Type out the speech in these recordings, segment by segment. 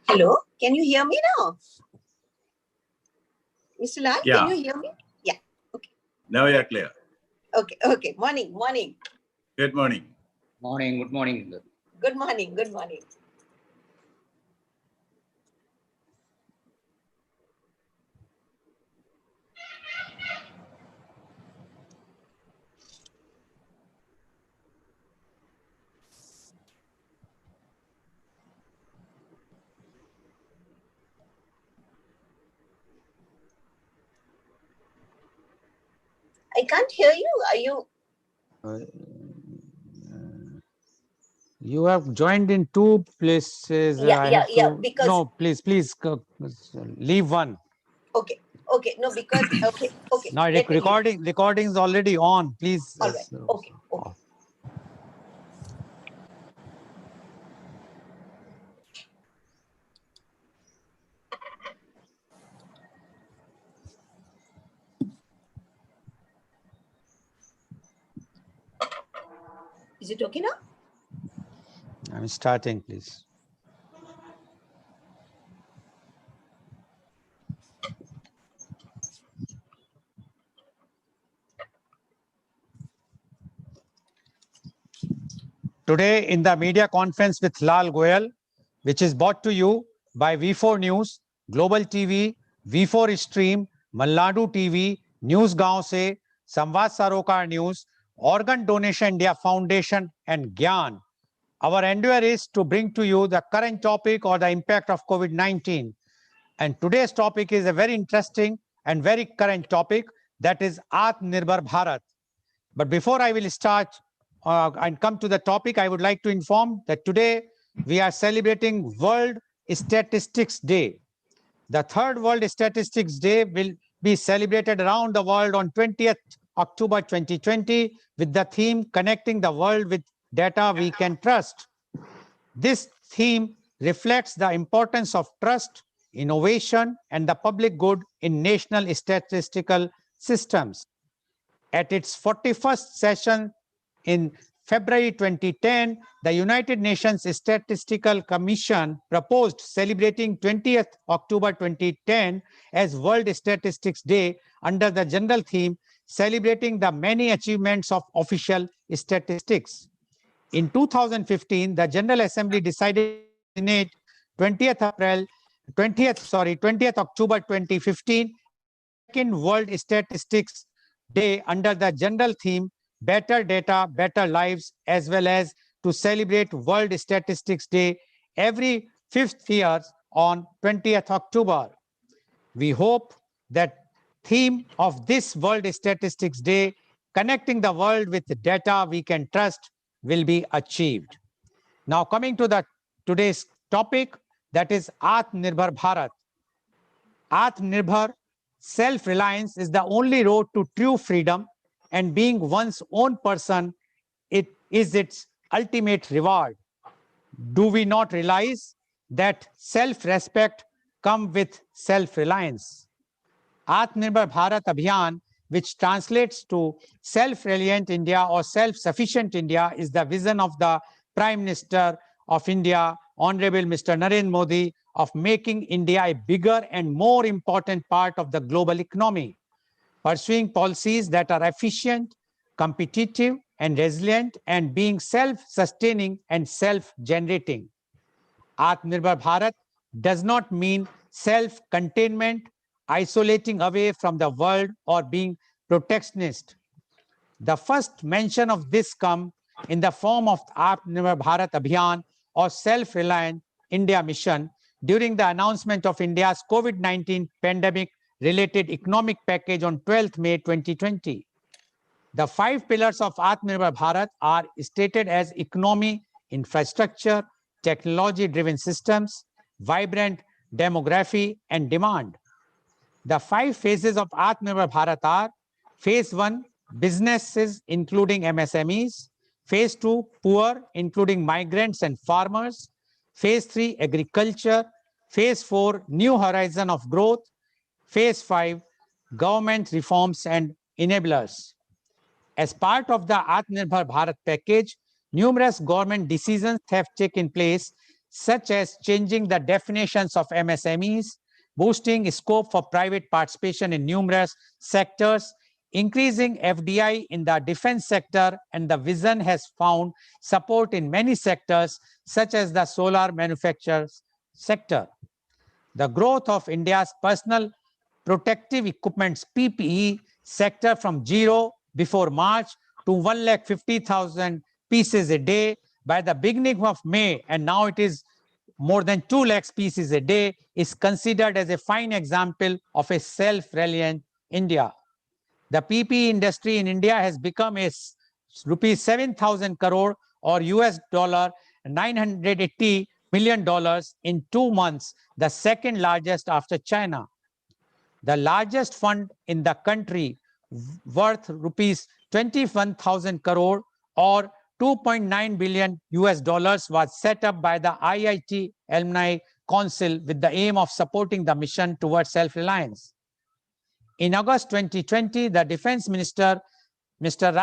Hello, can you hear me now? Mr. Lal, Yeah. can you hear me? Yeah, okay. Now you are clear. Okay. Morning. Good morning. Good morning. Good morning. I can't hear you. Are you? You have joined in two places. Yeah. Because no, please leave one. okay. No, because okay. Now let me leave. recording is already on. Please. All right. Okay. Is it okay now? I'm starting, please. Today in the media conference with Lal Goel, which is brought to you by V4 News, Global TV, V4 Stream, Malnadu TV, News Gaon Se, Samvad Sarokar News, Organ Donation India Foundation and Gyan. Our endeavor is to bring to you the current topic or the impact of COVID-19. And today's topic is a very interesting and very current topic, that is Atmanirbhar Bharat. But before I will start and come to the topic, I would like to inform that today we are celebrating World Statistics Day. The third World Statistics Day will be celebrated around the world on 20th October 2020 with the theme Connecting the World with Data We Can Trust. This theme reflects the importance of trust, innovation, and the public good in national statistical systems. At its 41st session in February 2010, the United Nations Statistical Commission proposed celebrating 20th October 2010 as World Statistics Day under the general theme, celebrating the many achievements of official statistics. In 2015, the General Assembly decided to designate 20th October 2015 second World Statistics Day under the general theme Better Data, Better Lives, as well as to celebrate World Statistics Day every 5th year on 20th October. We hope that theme of this World Statistics Day, connecting the world with data we can trust, will be achieved. Now coming to today's topic, that is Atmanirbhar Bharat. Atmanirbhar, self-reliance, is the only road to true freedom, and being one's own person, it is its ultimate reward. Do we not realize that self-respect comes with self-reliance? Atmanirbhar Bharat Abhiyan, which translates to self-reliant India or self-sufficient India, is the vision of the Prime Minister of India, Honorable Mr. Narendra Modi, of making India a bigger and more important part of the global economy, pursuing policies that are efficient, competitive, and resilient, and being self-sustaining and self-generating. Atmanirbhar Bharat does not mean self-containment, isolating away from the world, or being protectionist. The first mention of this comes in the form of Atmanirbhar Bharat Abhiyan or Self-Reliant India Mission during the announcement of India's COVID-19 pandemic-related economic package on 12th May 2020. The 5 pillars of Atmanirbhar Bharat are stated as economy, infrastructure, technology-driven systems, vibrant demography, and demand. The 5 phases of Atmanirbhar Bharat are: Phase 1, businesses including MSMEs; Phase 2, poor including migrants and farmers; Phase 3, agriculture; Phase 4, new horizon of growth; Phase 5, government reforms and enablers. As part of the Atmanirbhar Bharat package, numerous government decisions have taken place, such as changing the definitions of MSMEs, boosting scope for private participation in numerous sectors, increasing FDI in the defense sector, and the vision has found support in many sectors, such as the solar manufacturers sector. The growth of India's personal protective equipment PPE sector from zero before March to 150,000 pieces a day by the beginning of May, and now it is more than 2 lakhs pieces a day, is considered as a fine example of a self-reliant India. The PPE industry in India has become a rupees 7,000 crore or US dollar $980 million in 2 months, the second largest after China. The largest fund in the country, worth rupees 21,000 crore or 2.9 billion US dollars, was set up by the IIT Alumni Council with the aim of supporting the mission towards self-reliance. In August 2020, the Defense Minister, Mr.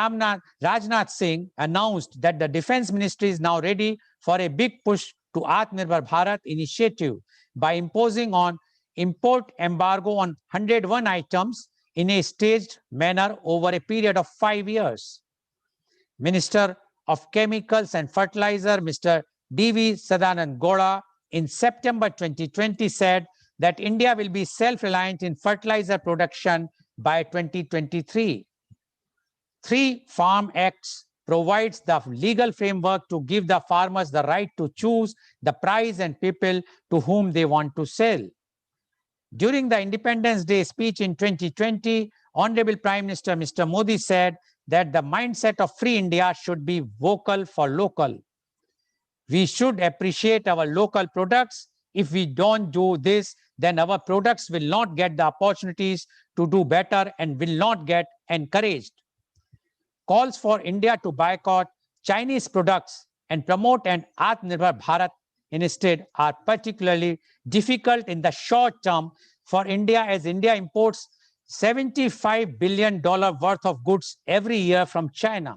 Rajnath Singh, announced that the Defense Ministry is now ready for a big push to Atmanirbhar Bharat initiative by imposing on import embargo on 101 items in a staged manner over a period of 5 years. Minister of Chemicals and Fertilizer, Mr. D.V. Sadanand Gowda, in September 2020 said that India will be self-reliant in fertilizer production by 2023. 3 Farm Acts provides the legal framework to give the farmers the right to choose the price and people to whom they want to sell. During the Independence Day speech in 2020, Honorable Prime Minister Mr. Modi said that the mindset of Free India should be vocal for local. We should appreciate our local products. If we don't do this, then our products will not get the opportunities to do better and will not get encouraged. Calls for India to boycott Chinese products and promote an Atmanirbhar Bharat instead are particularly difficult in the short term for India, as India imports $75 billion worth of goods every year from China.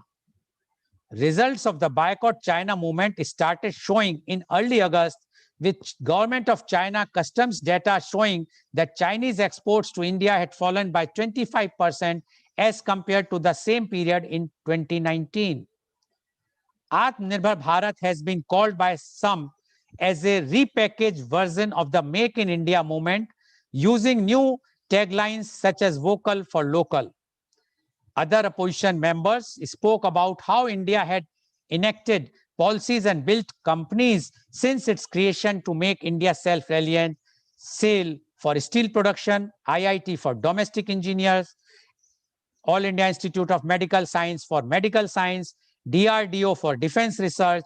Results of the boycott China movement started showing in early August, with government of China customs data showing that Chinese exports to India had fallen by 25% as compared to the same period in 2019. Atmanirbhar Bharat has been called by some as a repackaged version of the Make in India movement, using new taglines such as vocal for local. Other opposition members spoke about how India had enacted policies and built companies since its creation to make India self-reliant: SAIL for steel production, IIT for domestic engineers, All India Institute of Medical Science for medical science, DRDO for defense research,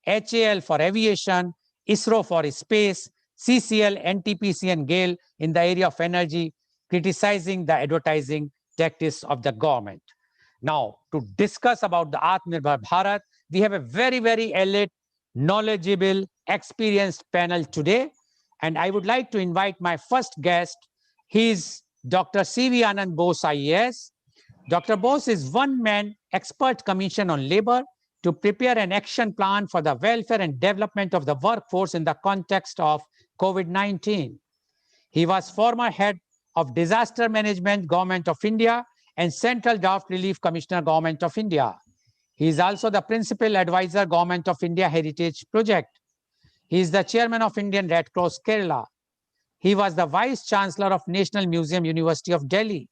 HAL for aviation, ISRO for space, CCL, NTPC and Goel in the area of energy, criticizing the advertising tactics of the government. Now, to discuss about the Atmanirbhar Bharat, we have a very, very elite, knowledgeable, experienced panel today. And I would like to invite my first guest. He is Dr. C.V. Anand Bose, IAS. Dr. Bose is one-man expert commission on labor to prepare an action plan for the welfare and development of the workforce in the context of COVID-19. He was former head of disaster management, Government of India, and Central Drought Relief Commissioner, Government of India. He is also the principal advisor, Government of India Heritage Project. He is the chairman of Indian Red Cross Kerala. He was the vice chancellor of National Museum, University of Delhi.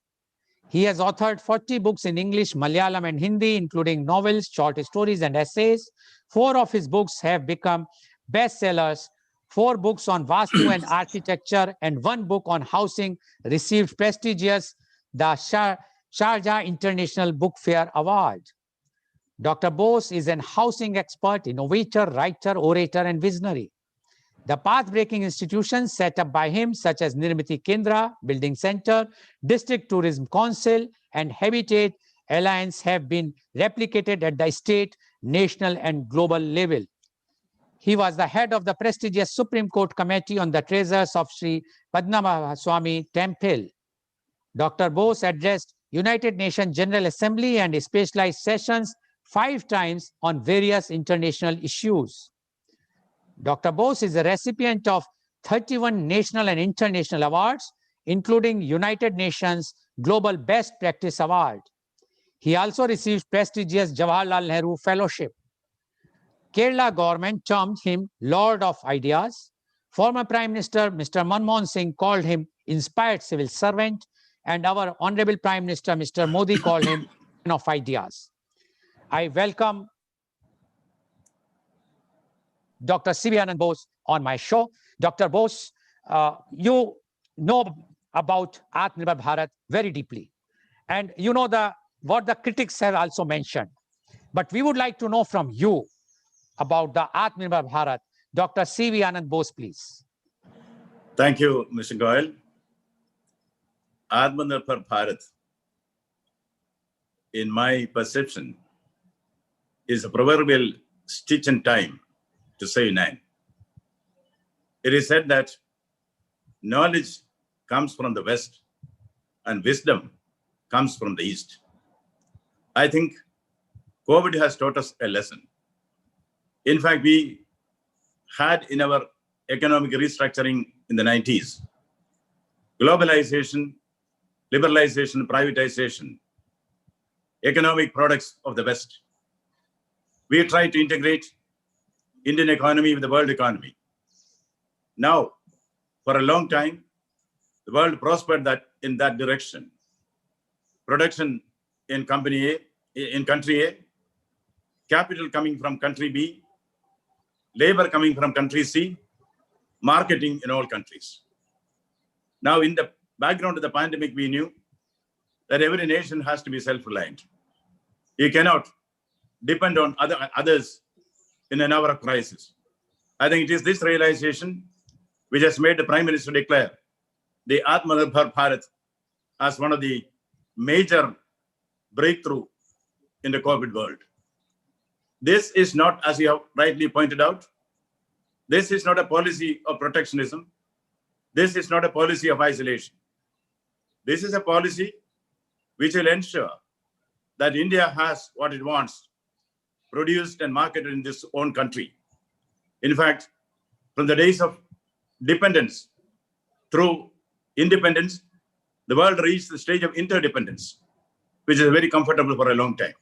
He has authored 40 books in English, Malayalam, and Hindi, including novels, short stories, and essays. 4 of his books have become bestsellers. 4 books on Vastu and architecture and 1 book on housing received prestigious the Sharjah International Book Fair Award. Dr. Bose is an housing expert, innovator, writer, orator, and visionary. The path-breaking institutions set up by him, such as Nirmiti Kendra, Building Center, District Tourism Council, and Habitat Alliance, have been replicated at the state, national, and global level. He was the head of the prestigious Supreme Court Committee on the Treasures of Sri Padmanabha Swami Temple. Dr. Bose addressed United Nations General Assembly and specialized sessions 5 times on various international issues. Dr. Bose is a recipient of 31 national and international awards, including United Nations Global Best Practice Award. He also received prestigious Jawaharlal Nehru Fellowship. Kerala government termed him Lord of Ideas. Former Prime Minister Mr. Manmohan Singh called him inspired civil servant, and our Honorable Prime Minister Mr. Modi called him man of ideas. I welcome Dr. C.V. Anand Bose on my show. Dr. Bose, you know about Atmanirbhar Bharat very deeply. And you know what the critics have also mentioned. But we would like to know from you about the Atmanirbhar Bharat. Dr. C.V. Anand Bose, please. Thank you, Mr. Goel. Atmanirbhar Bharat, in my perception, is a proverbial stitch in time to save nine. It is said that knowledge comes from the West and wisdom comes from the East. I think COVID has taught us a lesson. In fact, we had in our economic restructuring in the 90s, globalization, liberalization, privatization, economic products of the West. We tried to integrate Indian economy with the world economy. Now, for a long time, the world prospered in that direction. Production in country A, capital coming from country B, labor coming from country C, marketing in all countries. Now, in the background of the pandemic, we knew that every nation has to be self-reliant. You cannot depend on others in an hour of crisis. I think it is this realization which has made the Prime Minister declare the Atmanirbhar Bharat as one of the major breakthrough in the COVID world. This is not, as you have rightly pointed out, this is not a policy of protectionism. This is not a policy of isolation. This is a policy which will ensure that India has what it wants produced and marketed in this own country. In fact, from the days of dependence through independence, the world reached the stage of interdependence, which is very comfortable for a long time.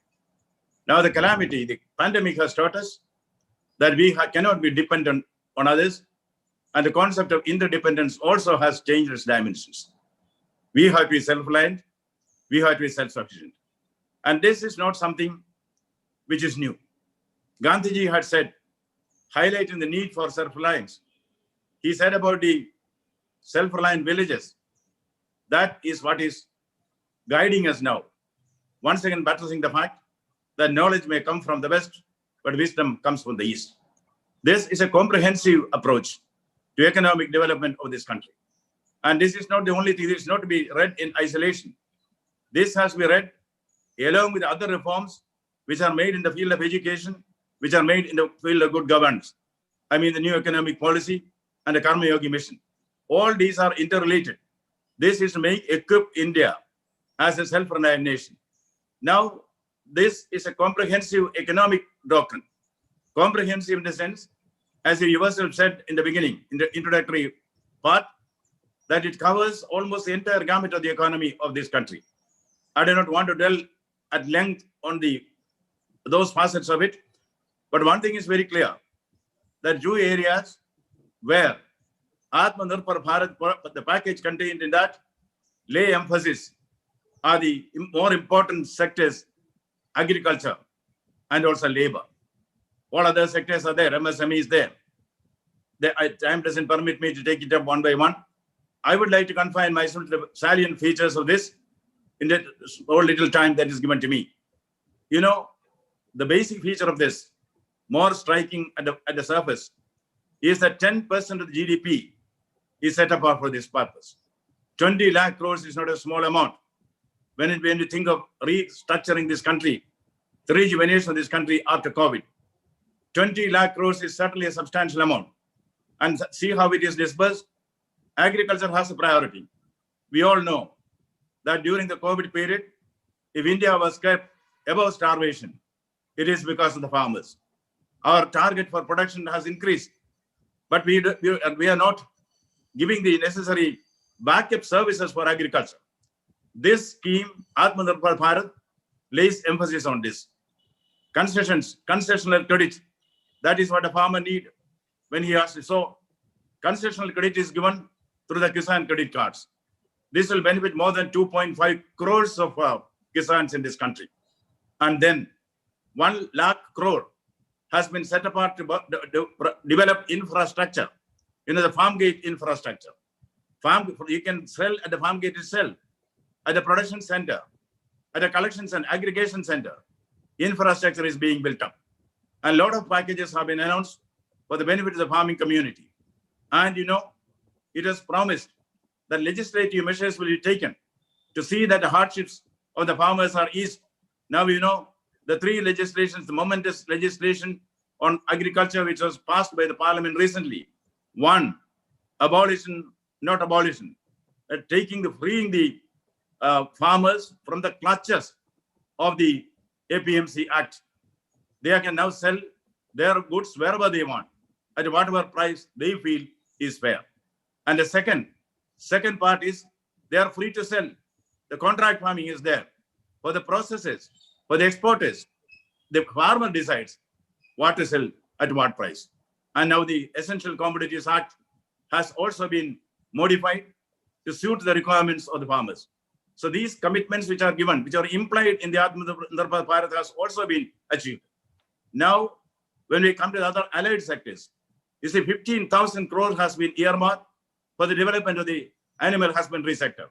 Now the calamity, the pandemic has taught us that we cannot be dependent on others, and the concept of interdependence also has changed its dimensions. We have to be self-reliant, we have to be self-sufficient. And this is not something which is new. Gandhiji had said, highlighting the need for self-reliance, he said about the self-reliant villages, that is what is guiding us now. Once again, buttressing the fact that knowledge may come from the West, but wisdom comes from the East. This is a comprehensive approach to economic development of this country. And this is not the only thing, this is not to be read in isolation. This has to be read along with other reforms which are made in the field of education, which are made in the field of good governance. I mean, the new economic policy and the Karma Yogi mission. All these are interrelated. This is to equip India as a self-reliant nation. Now, this is a comprehensive economic doctrine. Comprehensive in the sense, as you yourself said in the beginning, in the introductory part, that it covers almost the entire gamut of the economy of this country. I do not want to dwell at length on those facets of it, but one thing is very clear, that few areas where Atmanirbhar Bharat, the package contained in that, lay emphasis are the more important sectors, agriculture and also labor. All other sectors are there, MSME is there. Time doesn't permit me to take it up one by one. I would like to confine myself to the salient features of this in the little time that is given to me. You know, the basic feature of this, more striking at the surface, is that 10% of the GDP is set apart for this purpose. 20 lakh crores is not a small amount. When you think of restructuring this country, the rejuvenation of this country after COVID, 20 lakh crores is certainly a substantial amount. And see how it is disbursed. Agriculture has a priority. We all know that during the COVID period, if India was kept above starvation, it is because of the farmers. Our target for production has increased but we are not giving the necessary backup services for agriculture. This scheme, Atmanirbhar Bharat, lays emphasis on this. Concessional credit, that is what a farmer need when he has to. So concessional credit is given through the Kisan credit cards. This will benefit more than 2.5 crores of Kisans in this country. And then 1 lakh crore has been set apart to develop infrastructure, the farm gate infrastructure. You can sell at the farm gate itself, at the production center, at the collections and aggregation center. Infrastructure is being built up. And a lot of packages have been announced for the benefit of the farming community. And it is promised that legislative measures will be taken to see that the hardships of the farmers are eased. Now, the 3 legislations, the momentous legislation on agriculture, which was passed by the parliament recently. 1, abolition, not abolition, freeing the farmers from the clutches of the APMC Act. They can now sell their goods wherever they want, at whatever price they feel is fair. And the second part is they are free to sell. The contract farming is there. For the processors, for the exporters, the farmer decides what to sell at what price. And now the Essential Commodities Act has also been modified to suit the requirements of the farmers. So these commitments which are given, which are implied in the Atmanirbhar Bharat, has also been achieved. Now, when we come to the other allied sectors, you see 15,000 crores has been earmarked for the development of the animal husbandry sector.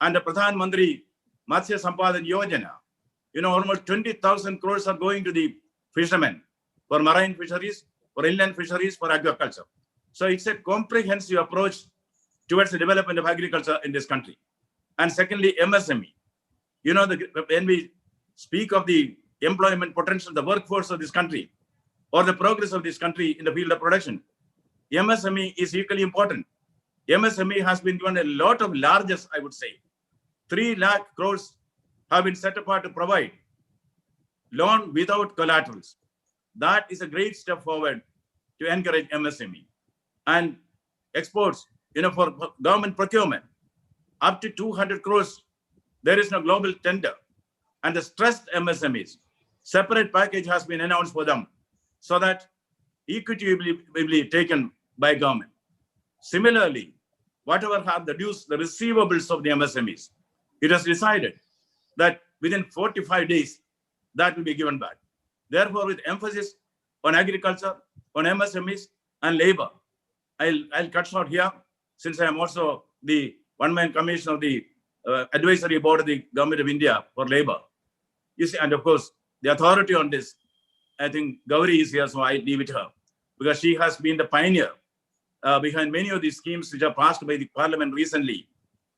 And the Pradhan Mantri Matsya Sampadan Yojana, almost 20,000 crores are going to the fishermen for marine fisheries, for inland fisheries, for agriculture. So it's a comprehensive approach towards the development of agriculture in this country. And secondly, MSME. When we speak of the employment potential, the workforce of this country, or the progress of this country in the field of production, MSME is equally important. MSME has been given a lot of largesse, I would say. 3 lakh crores have been set apart to provide loan without collaterals. That is a great step forward to encourage MSME. And exports, for government procurement, up to 200 crores, there is no global tender. And the stressed MSMEs, separate package has been announced for them so that equity will be taken by government. Similarly, whatever have the dues, the receivables of the MSMEs, it has decided that within 45 days, that will be given back. Therefore, with emphasis on agriculture, on MSMEs and labor, I'll cut short here, since I am also the one-man commission of the advisory board of the Government of India for labor. You see, and of course, the authority on this, I think Gauri is here, so I leave it to her, because she has been the pioneer behind many of these schemes which are passed by the parliament recently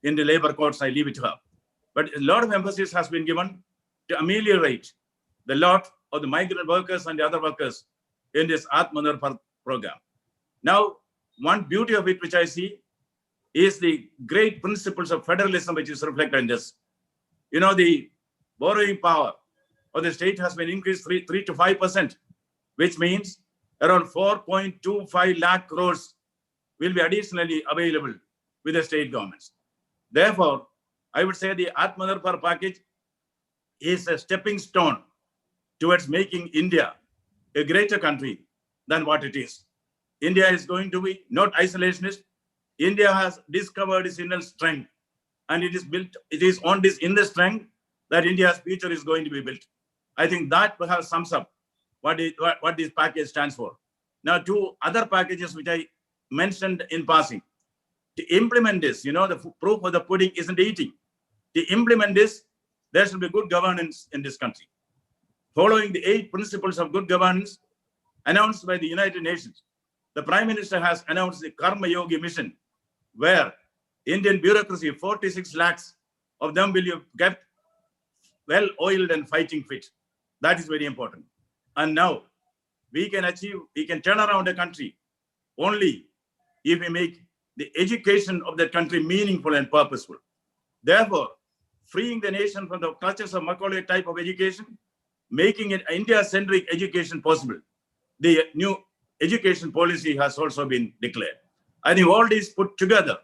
in the labor courts. I leave it to her. But a lot of emphasis has been given to ameliorate the lot of the migrant workers and the other workers in this Atmanirbhar program. Now, one beauty of it which I see is the great principles of federalism which is reflected in this. The borrowing power of the state has been increased 3 to 5%, which means around 4.25 lakh crores will be additionally available with the state governments. Therefore, I would say the Atmanirbhar package is a stepping stone towards making India a greater country than what it is. India is going to be not isolationist. India has discovered its inner strength, and it is on this inner strength that India's future is going to be built. I think that perhaps sums up what this package stands for. Now, 2 other packages which I mentioned in passing. To implement this, the proof of the pudding isn't eating. To implement this, there should be good governance in this country. Following the 8 principles of good governance announced by the United Nations, the Prime Minister has announced the Karma Yogi mission, where Indian bureaucracy, 46 lakhs of them will be kept well-oiled and fighting fit. That is very important. And now we can turn around a country only if we make the education of that country meaningful and purposeful. Therefore, freeing the nation from the clutches of Macaulay type of education, making it India-centric education possible. The new education policy has also been declared. I think all these put together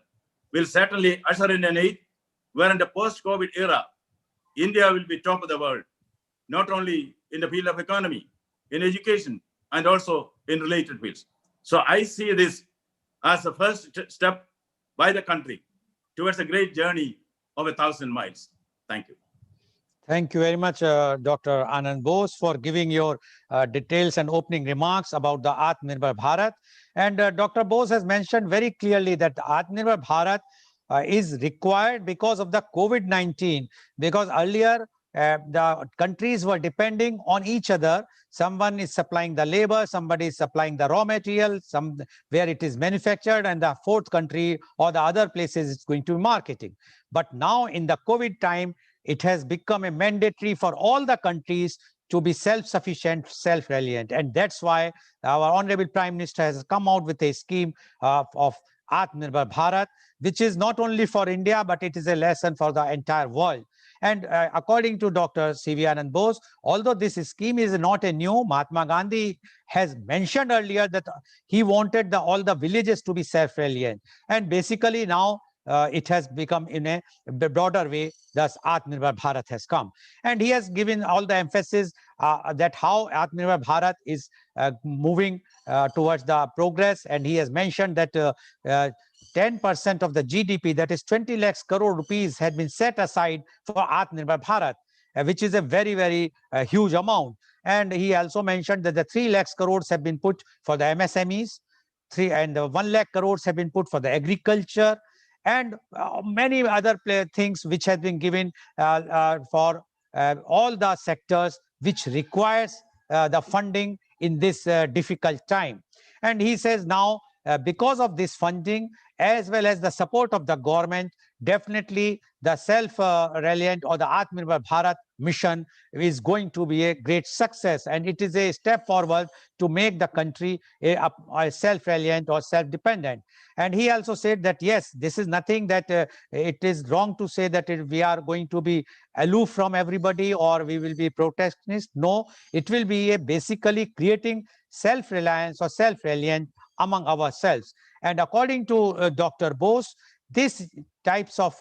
will certainly usher in an age where in the post-COVID era, India will be top of the world, not only in the field of economy, in education, and also in related fields. So I see this as the first step by the country towards a great journey of 1,000 miles. Thank you. Thank you very much, Dr. Anand Bose, for giving your details and opening remarks about the Atmanirbhar Bharat. And Dr. Bose has mentioned very clearly that Atmanirbhar Bharat is required because of the COVID-19, because earlier the countries were depending on each other. Someone is supplying the labor, somebody is supplying the raw material, where it is manufactured, and the fourth country or the other places is going to be marketing. But now in the COVID time, it has become a mandatory for all the countries to be self-sufficient, self-reliant. And that's why our Honorable Prime Minister has come out with a scheme of Atmanirbhar Bharat, which is not only for India, but it is a lesson for the entire world. And according to Dr. C.V. Anand Bose, although this scheme is not a new, Mahatma Gandhi has mentioned earlier that he wanted all the villages to be self-reliant. And basically now it has become in a broader way, thus Atmanirbhar Bharat has come. And he has given all the emphasis that how Atmanirbhar Bharat is moving towards the progress. And he has mentioned that 10% of the GDP, that is 20 lakhs crore rupees, had been set aside for Atmanirbhar Bharat, which is a very, very huge amount. And he also mentioned that the 3 lakhs crores have been put for the MSMEs, and 1 lakh crores have been put for the agriculture, and many other things which have been given for all the sectors which requires the funding in this difficult time. And he says now, because of this funding, as well as the support of the government, definitely the self-reliant or the Atmanirbhar Bharat mission is going to be a great success. And it is a step forward to make the country a self-reliant or self-dependent. And he also said that, yes, this is nothing that it is wrong to say that we are going to be aloof from everybody or we will be protectionist. No, it will be basically creating self-reliance or self-reliant among ourselves. And according to Dr. Bose, these types of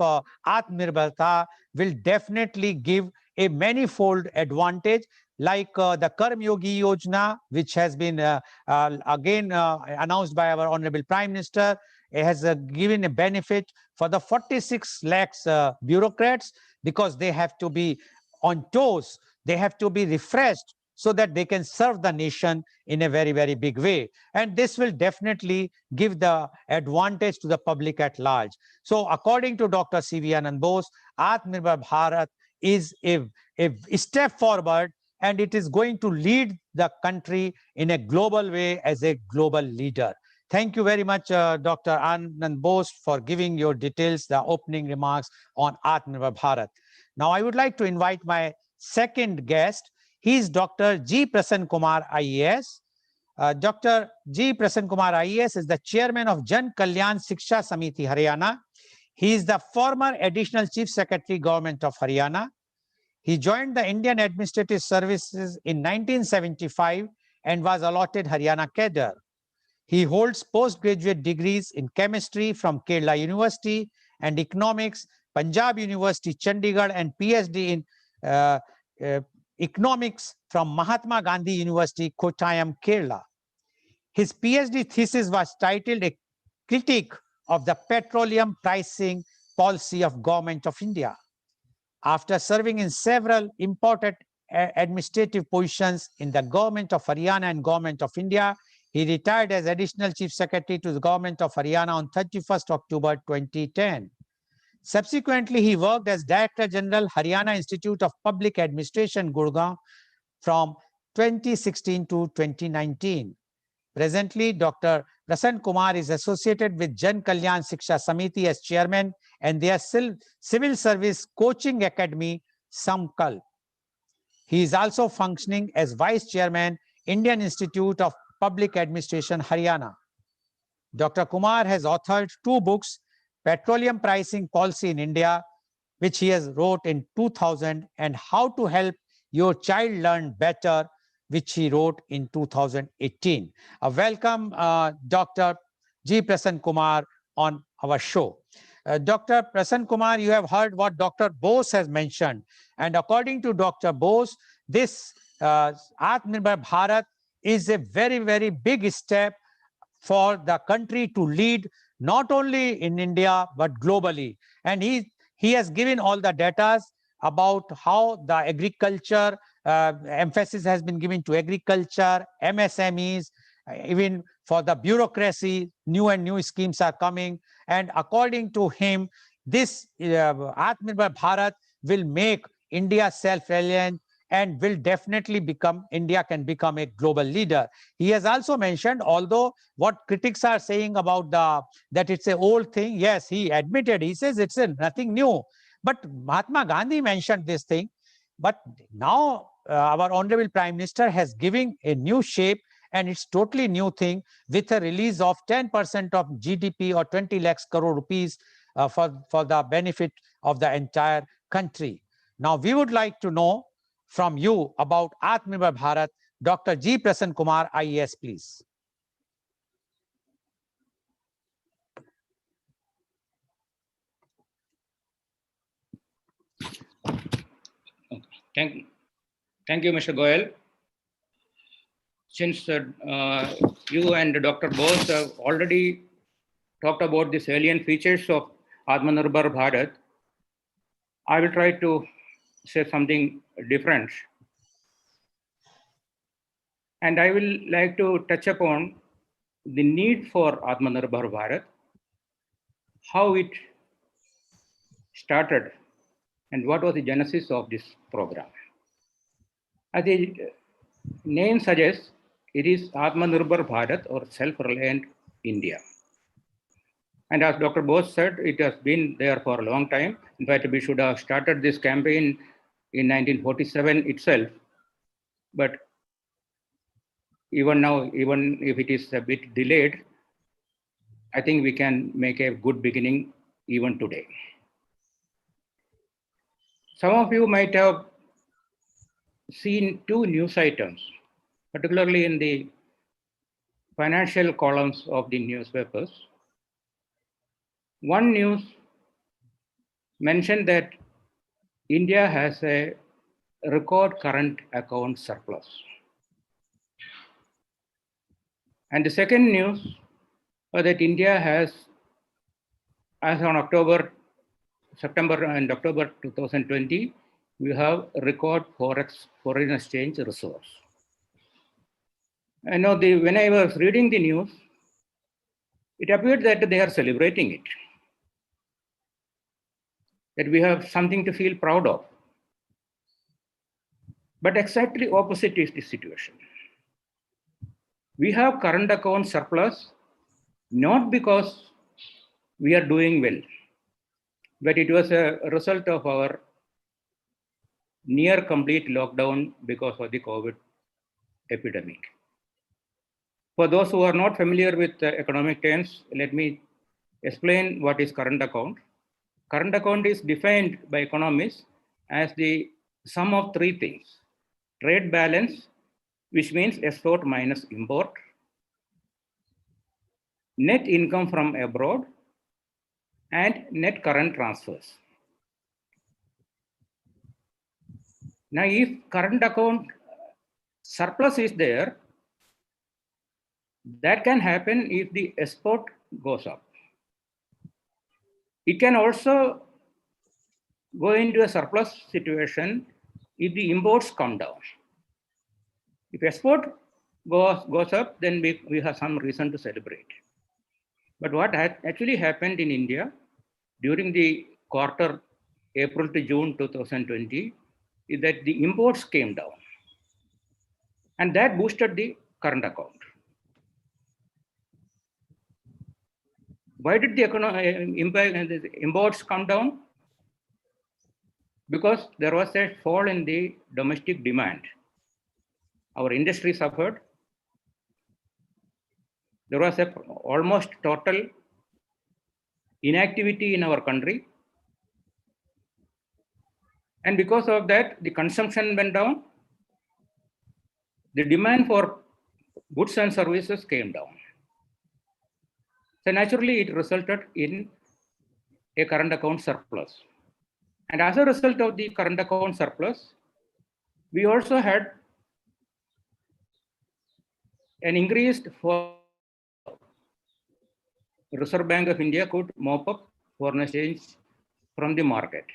Atmanirbharta will definitely give a manifold advantage, like the Karm Yogi Yojana, which has been again announced by our Honorable Prime Minister. It has given a benefit for the 46 lakhs bureaucrats, because they have to be on toes, they have to be refreshed so that they can serve the nation in a very, very big way. And this will definitely give the advantage to the public at large. So according to Dr. C.V. Anand Bose, Atmanirbhar Bharat is a step forward, and it is going to lead the country in a global way as a global leader. Thank you very much, Dr. Anand Bose, for giving your details, the opening remarks on Atmanirbhar Bharat. Now, I would like to invite my second guest. He is Dr. G. Prasann Kumar, IAS. Dr. G. Prasann Kumar, IAS, is the chairman of Jan Kalyan Shiksha Samiti, Haryana. He is the former additional chief secretary, Government of Haryana. He joined the Indian Administrative Services in 1975 and was allotted Haryana cadre. He holds postgraduate degrees in chemistry from Kerala University and economics, Punjab University, Chandigarh, and PhD in economics from Mahatma Gandhi University, Kottayam, Kerala. His PhD thesis was titled "A Critique of the Petroleum Pricing Policy of Government of India." After serving in several important administrative positions in the Government of Haryana and Government of India, he retired as Additional Chief Secretary to the Government of Haryana on 31st October 2010. Subsequently, he worked as Director General, Haryana Institute of Public Administration, Gurgaon, from 2016 to 2019. Presently, Dr. Prasann Kumar is associated with Jan Kalyan Shiksha Samiti as chairman and their civil service coaching academy, Samkal. He is also functioning as vice chairman, Indian Institute of Public Administration, Haryana. Dr. Kumar has authored 2 books, Petroleum Pricing Policy in India, which he has wrote in 2000, and How to Help Your Child Learn Better, which he wrote in 2018. Welcome, Dr. G. Prasanna Kumar on our show. Dr. Prasanna Kumar, you have heard what Dr. Bose has mentioned. And according to Dr. Bose, this Atmanirbhar Bharat is a very, very big step for the country to lead not only in India but globally. And he has given all the data about how the agriculture emphasis has been given to agriculture, MSMEs, even for the bureaucracy, new and new schemes are coming. And according to him, this Atmanirbhar Bharat will make India self-reliant and will definitely become, India can become a global leader. He has also mentioned, although what critics are saying about that it's an old thing, yes, he admitted, he says it's nothing new. But Mahatma Gandhi mentioned this thing. But now our Honorable Prime Minister has given a new shape, and it's totally new thing with a release of 10% of GDP or 20 lakhs crore rupees for the benefit of the entire country. Now, we would like to know from you about Atmanirbhar Bharat. Dr. G. Prasanna Kumar, IAS, please. Thank you, Mr. Goel. Since you and Dr. Bose have already talked about the salient features of Atmanirbhar Bharat, I will try to say something different. And I will like to touch upon the need for Atmanirbhar Bharat, how it started, and what was the genesis of this program. As the name suggests, it is Atmanirbhar Bharat, or self-reliant India. And as Dr. Bose said, it has been there for a long time. In fact, we should have started this campaign in 1947 itself. But even now, even if it is a bit delayed, I think we can make a good beginning even today. Some of you might have seen two news items, particularly in the financial columns of the newspapers. One news mentioned that India has a record current account surplus. And the second news was that India has, as on September and October 2020, we have record foreign exchange reserves. I know when I was reading the news, it appeared that they are celebrating it, that we have something to feel proud of. But exactly opposite is the situation. We have current account surplus, not because we are doing well, but it was a result of our near complete lockdown because of the COVID epidemic. For those who are not familiar with economic terms, let me explain what is current account. Current account is defined by economists as the sum of three things: trade balance, which means export minus import; net income from abroad; and net current transfers. Now, if current account surplus is there, that can happen if the export goes up. It can also go into a surplus situation if the imports come down. If export goes up, then we have some reason to celebrate. But what actually happened in India during the quarter April to June 2020 is that the imports came down, and that boosted the current account. Why did the imports come down? Because there was a fall in the domestic demand. Our industry suffered. There was almost total inactivity in our country. And because of that, the consumption went down. the demand for goods and services came down. So naturally, it resulted in a current account surplus. And as a result of the current account surplus, we also had an increased for Reserve Bank of India could mop up foreign exchange from the market.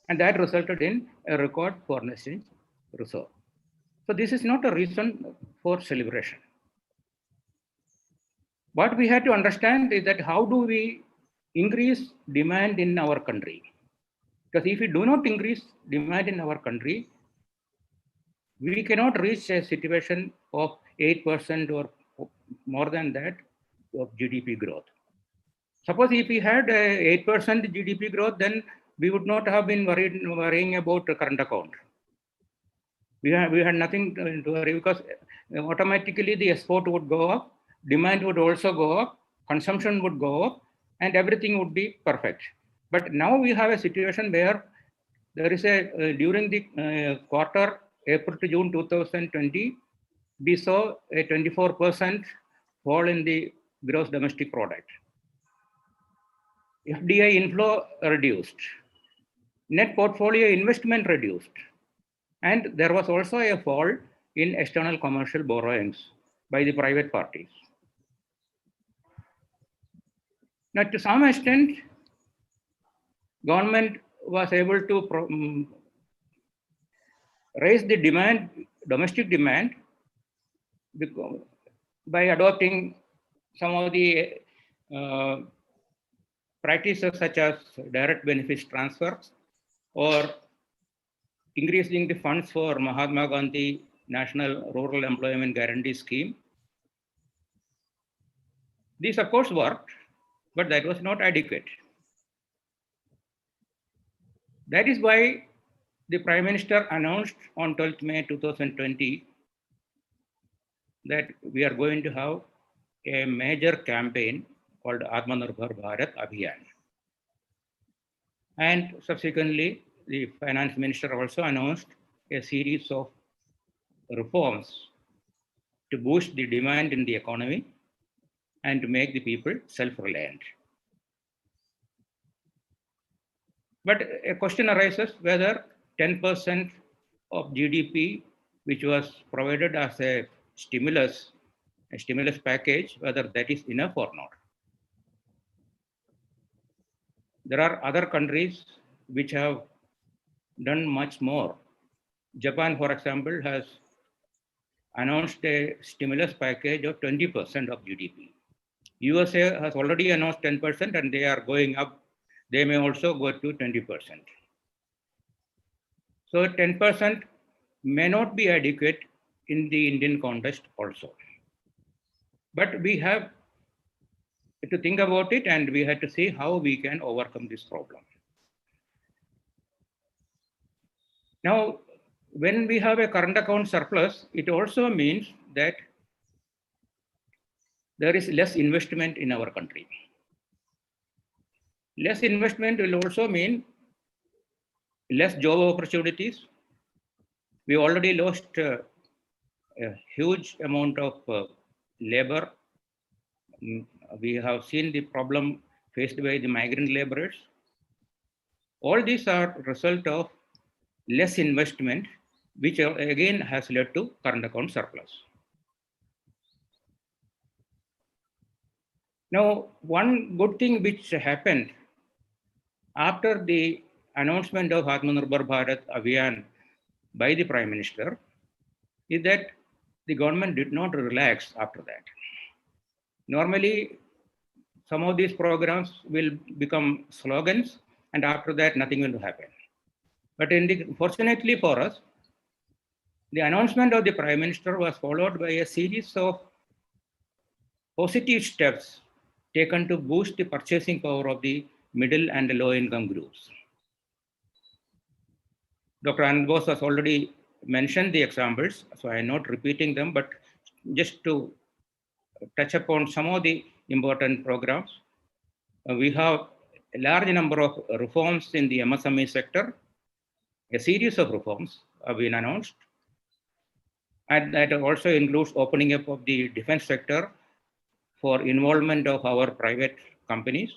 And that resulted in a record foreign exchange reserve. So this is not a reason for celebration. What we had to understand is that how do we increase demand in our country? Because if we do not increase demand in our country, we cannot reach a situation of 8% or more than that of GDP growth. Suppose if we had 8% GDP growth, then we would not have been worrying about the current account. We had nothing to worry because automatically the export would go up, demand would also go up, consumption would go up, and everything would be perfect. But now we have a situation where there is a, during the quarter, April to June 2020, we saw a 24% fall in the gross domestic product. FDI inflow reduced, net portfolio investment reduced, and there was also a fall in external commercial borrowings by the private parties. Now, to some extent, government was able to raise the demand, domestic demand, by adopting some of the practices such as direct benefits transfers or increasing the funds for Mahatma Gandhi National Rural Employment Guarantee Scheme. This of course worked, but that was not adequate. That is why the Prime Minister announced on 12th May 2020 that we are going to have a major campaign called Atmanirbhar Bharat Abhiyan. And subsequently, the Finance Minister also announced a series of reforms to boost the demand in the economy and to make the people self-reliant. But a question arises whether 10% of GDP, which was provided as a stimulus package, whether that is enough or not. There are other countries which have done much more. Japan, for example, has announced a stimulus package of 20% of GDP. USA has already announced 10% and they are going up. They may also go to 20%. So 10% may not be adequate in the Indian context also. But we have to think about it and we have to see how we can overcome this problem. Now, when we have a current account surplus, it also means that there is less investment in our country. Less investment will also mean less job opportunities. We already lost a huge amount of labor. We have seen the problem faced by the migrant laborers. All these are result of less investment, which again has led to current account surplus. Now, one good thing which happened after the announcement of Atmanirbhar Bharat Abhiyan by the Prime Minister is that the government did not relax after that. Normally, some of these programs will become slogans and after that nothing will happen. But fortunately for us, the announcement of the Prime Minister was followed by a series of positive steps taken to boost the purchasing power of the middle and low income groups. Dr. Anand Bose has already mentioned the examples, so I am not repeating them, but just to touch upon some of the important programs. We have a large number of reforms in the MSME sector. A series of reforms have been announced. And that also includes opening up of the defense sector for involvement of our private companies.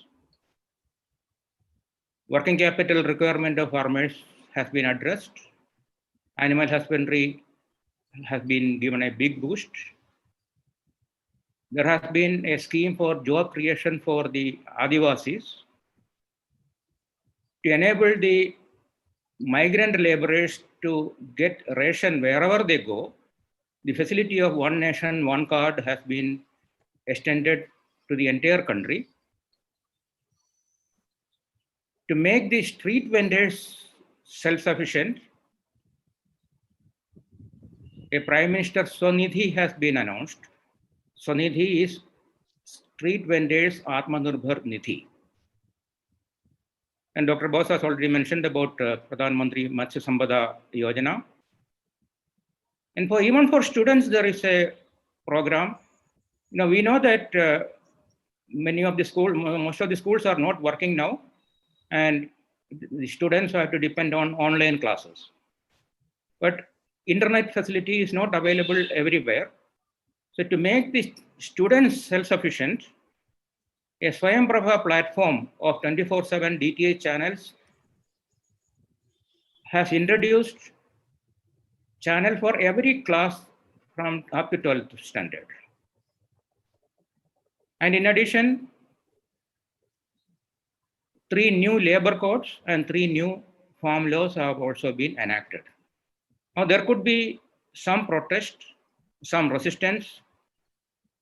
Working capital requirement of farmers has been addressed. Animal husbandry has been given a big boost. There has been a scheme for job creation for the Adivasis to enable the migrant laborers to get ration wherever they go. The facility of one nation, one card has been extended to the entire country. To make the street vendors self-sufficient, a Prime Minister Swanidhi has been announced. Swanidhi is Street Vendors Atmanirbhar Nidhi. And Dr. Bose has already mentioned about Pradhan Mantri Matsya Sampada Yojana. And even for students, there is a program. We know that most of the schools are not working now, and the students have to depend on online classes. But internet facility is not available everywhere. So to make the students self-sufficient, a Swayamprabha platform of 24/7 DTH channels has introduced channel for every class from up to 12th standard. And in addition, 3 new labor codes and 3 new farm laws have also been enacted. Now, there could be some protest, some resistance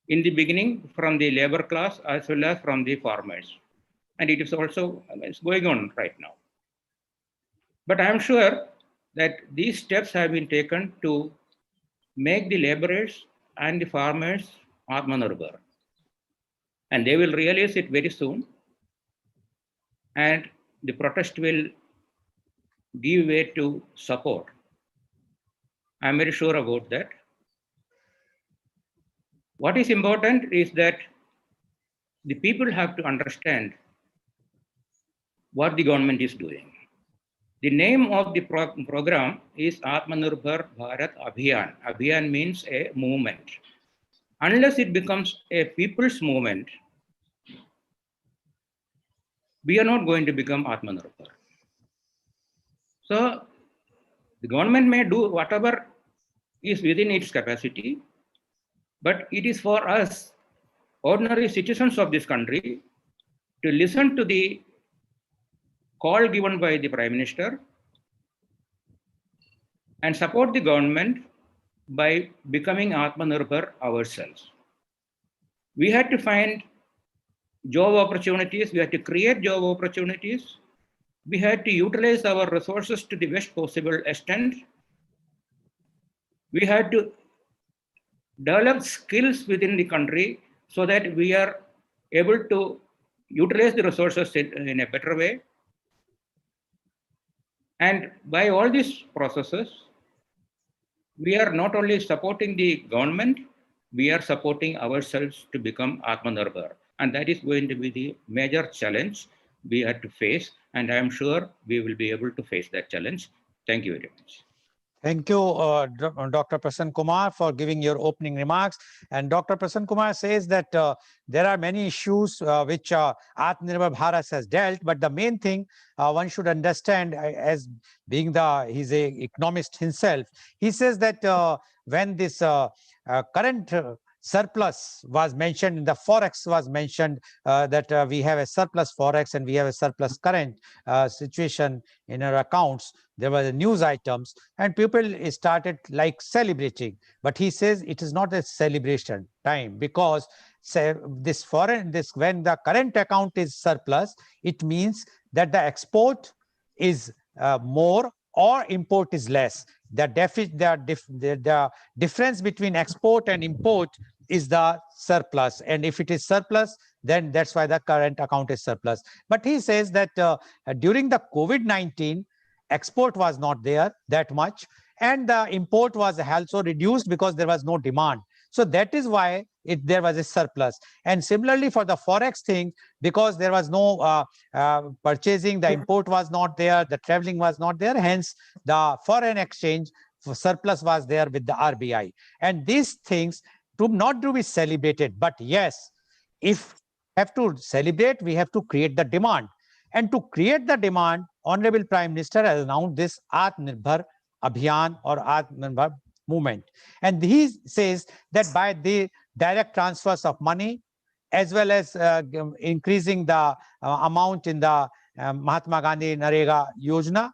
in the beginning from the labor class as well as from the farmers. And it is also it's going on right now. But I am sure that these steps have been taken to make the laborers and the farmers Atmanirbhar. And they will realize it very soon. And the protest will give way to support. I'm very sure about that. What is important is that the people have to understand what the government is doing. The name of the program is Atmanirbhar Bharat Abhiyan. Abhiyan means a movement. Unless it becomes a people's movement, we are not going to become Atmanirbhar. So the government may do whatever is within its capacity, but it is for us, ordinary citizens of this country, to listen to the call given by the Prime Minister and support the government by becoming Atmanirbhar ourselves. We had to find job opportunities, we had to create job opportunities, we had to utilize our resources to the best possible extent. We had to develop skills within the country so that we are able to utilize the resources in a better way. And by all these processes, we are not only supporting the government, we are supporting ourselves to become Atmanirbhar. And that is going to be the major challenge we have to face. And I am sure we will be able to face that challenge. Thank you very much. Thank you, Dr. Prasanna Kumar, for giving your opening remarks. And Dr. Prasanna Kumar says that there are many issues which Atmanirbhar Bharat has dealt, but the main thing one should understand, as being he's a economist himself, he says that when this current surplus was mentioned, in the forex was mentioned, that we have a surplus forex and we have a surplus current situation in our accounts. There were the news items and people started like celebrating. But he says it is not a celebration time, because when the current account is surplus, it means that the export is more or import is less. The difference between export and import is the surplus. And if it is surplus, then that's why the current account is surplus. But he says that during the COVID-19, export was not there that much, and the import was also reduced because there was no demand. So that is why there was a surplus. And similarly for the forex thing, because there was no purchasing, the import was not there, the traveling was not there, hence the foreign exchange surplus was there with the RBI. And these things to not to be celebrated, but yes, if have to celebrate, we have to create the demand. And to create the demand, Honorable Prime Minister has announced this Atmanirbhar Abhiyan or Atmanirbhar movement. And he says that by the direct transfers of money, as well as increasing the amount in the Mahatma Gandhi Narega Yojana,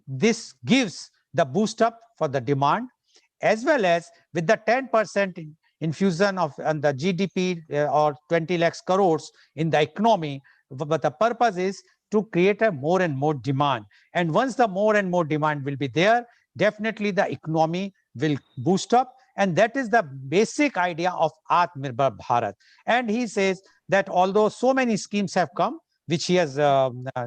this gives the boost up for the demand, as well as with the 10% infusion of the GDP or 20 lakhs crores in the economy. But the purpose is to create a more and more demand. And once the more and more demand will be there, definitely the economy will boost up. And that is the basic idea of Atmanirbhar Bharat. And he says that although so many schemes have come, which he has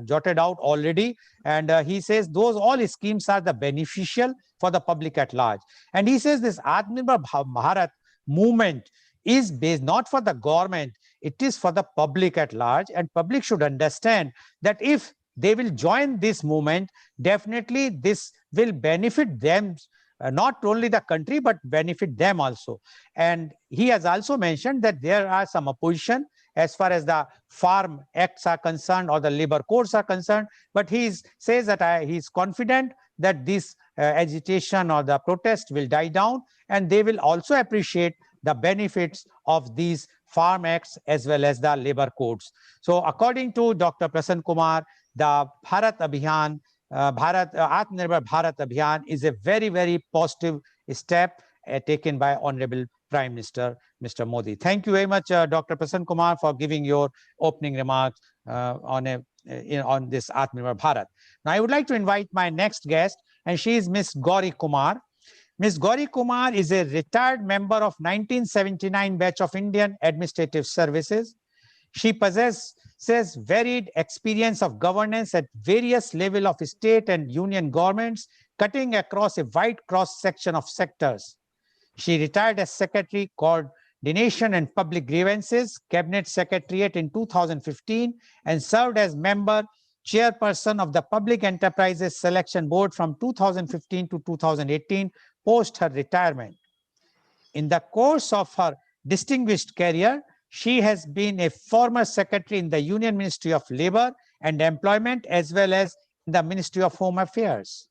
jotted out already, and he says those all schemes are the beneficial for the public at large. And he says this Atmanirbhar Bharat movement is based not for the government, it is for the public at large, and public should understand that if they will join this movement, definitely this will benefit them, not only the country, but benefit them also. And he has also mentioned that there are some opposition as far as the farm acts are concerned or the labor codes are concerned, but he says that he is confident that this agitation or the protest will die down, and they will also appreciate the benefits of these farm acts as well as the labor codes. So according to Dr. Prasanna Kumar, the Bharat Abhiyan, Atmanirbhar Bharat Abhiyan is a very, very positive step taken by Honorable Prime Minister, Mr. Modi. Thank you very much, Dr. Prasanna Kumar, for giving your opening remarks on this Atmanirbhar Bharat. Now, I would like to invite my next guest, and she is Miss Gauri Kumar. Ms. Gauri Kumar is a retired member of 1979 batch of Indian Administrative Services. She possesses varied experience of governance at various levels of state and union governments, cutting across a wide cross-section of sectors. She retired as Secretary, Coordination and Public Grievances, Cabinet Secretariat in 2015, and served as member, chairperson of the Public Enterprises Selection Board from 2015 to 2018, post her retirement. In the course of her distinguished career, she has been a former secretary in the Union Ministry of Labor and Employment, as well as in the Ministry of Home Affairs.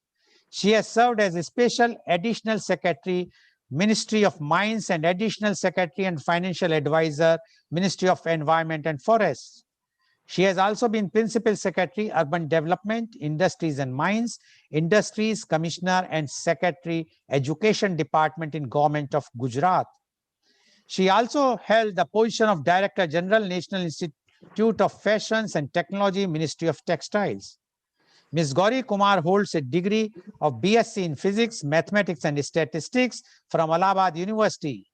She has served as a special additional secretary, Ministry of Mines, and additional secretary and financial advisor, Ministry of Environment and Forests. She has also been Principal Secretary, Urban Development, Industries and Mines, Industries Commissioner, and Secretary, Education Department in Government of Gujarat. She also held the position of Director General, National Institute of Fashions and Technology, Ministry of Textiles. Ms. Gauri Kumar holds a degree of BSc in Physics, Mathematics and Statistics from Allahabad University.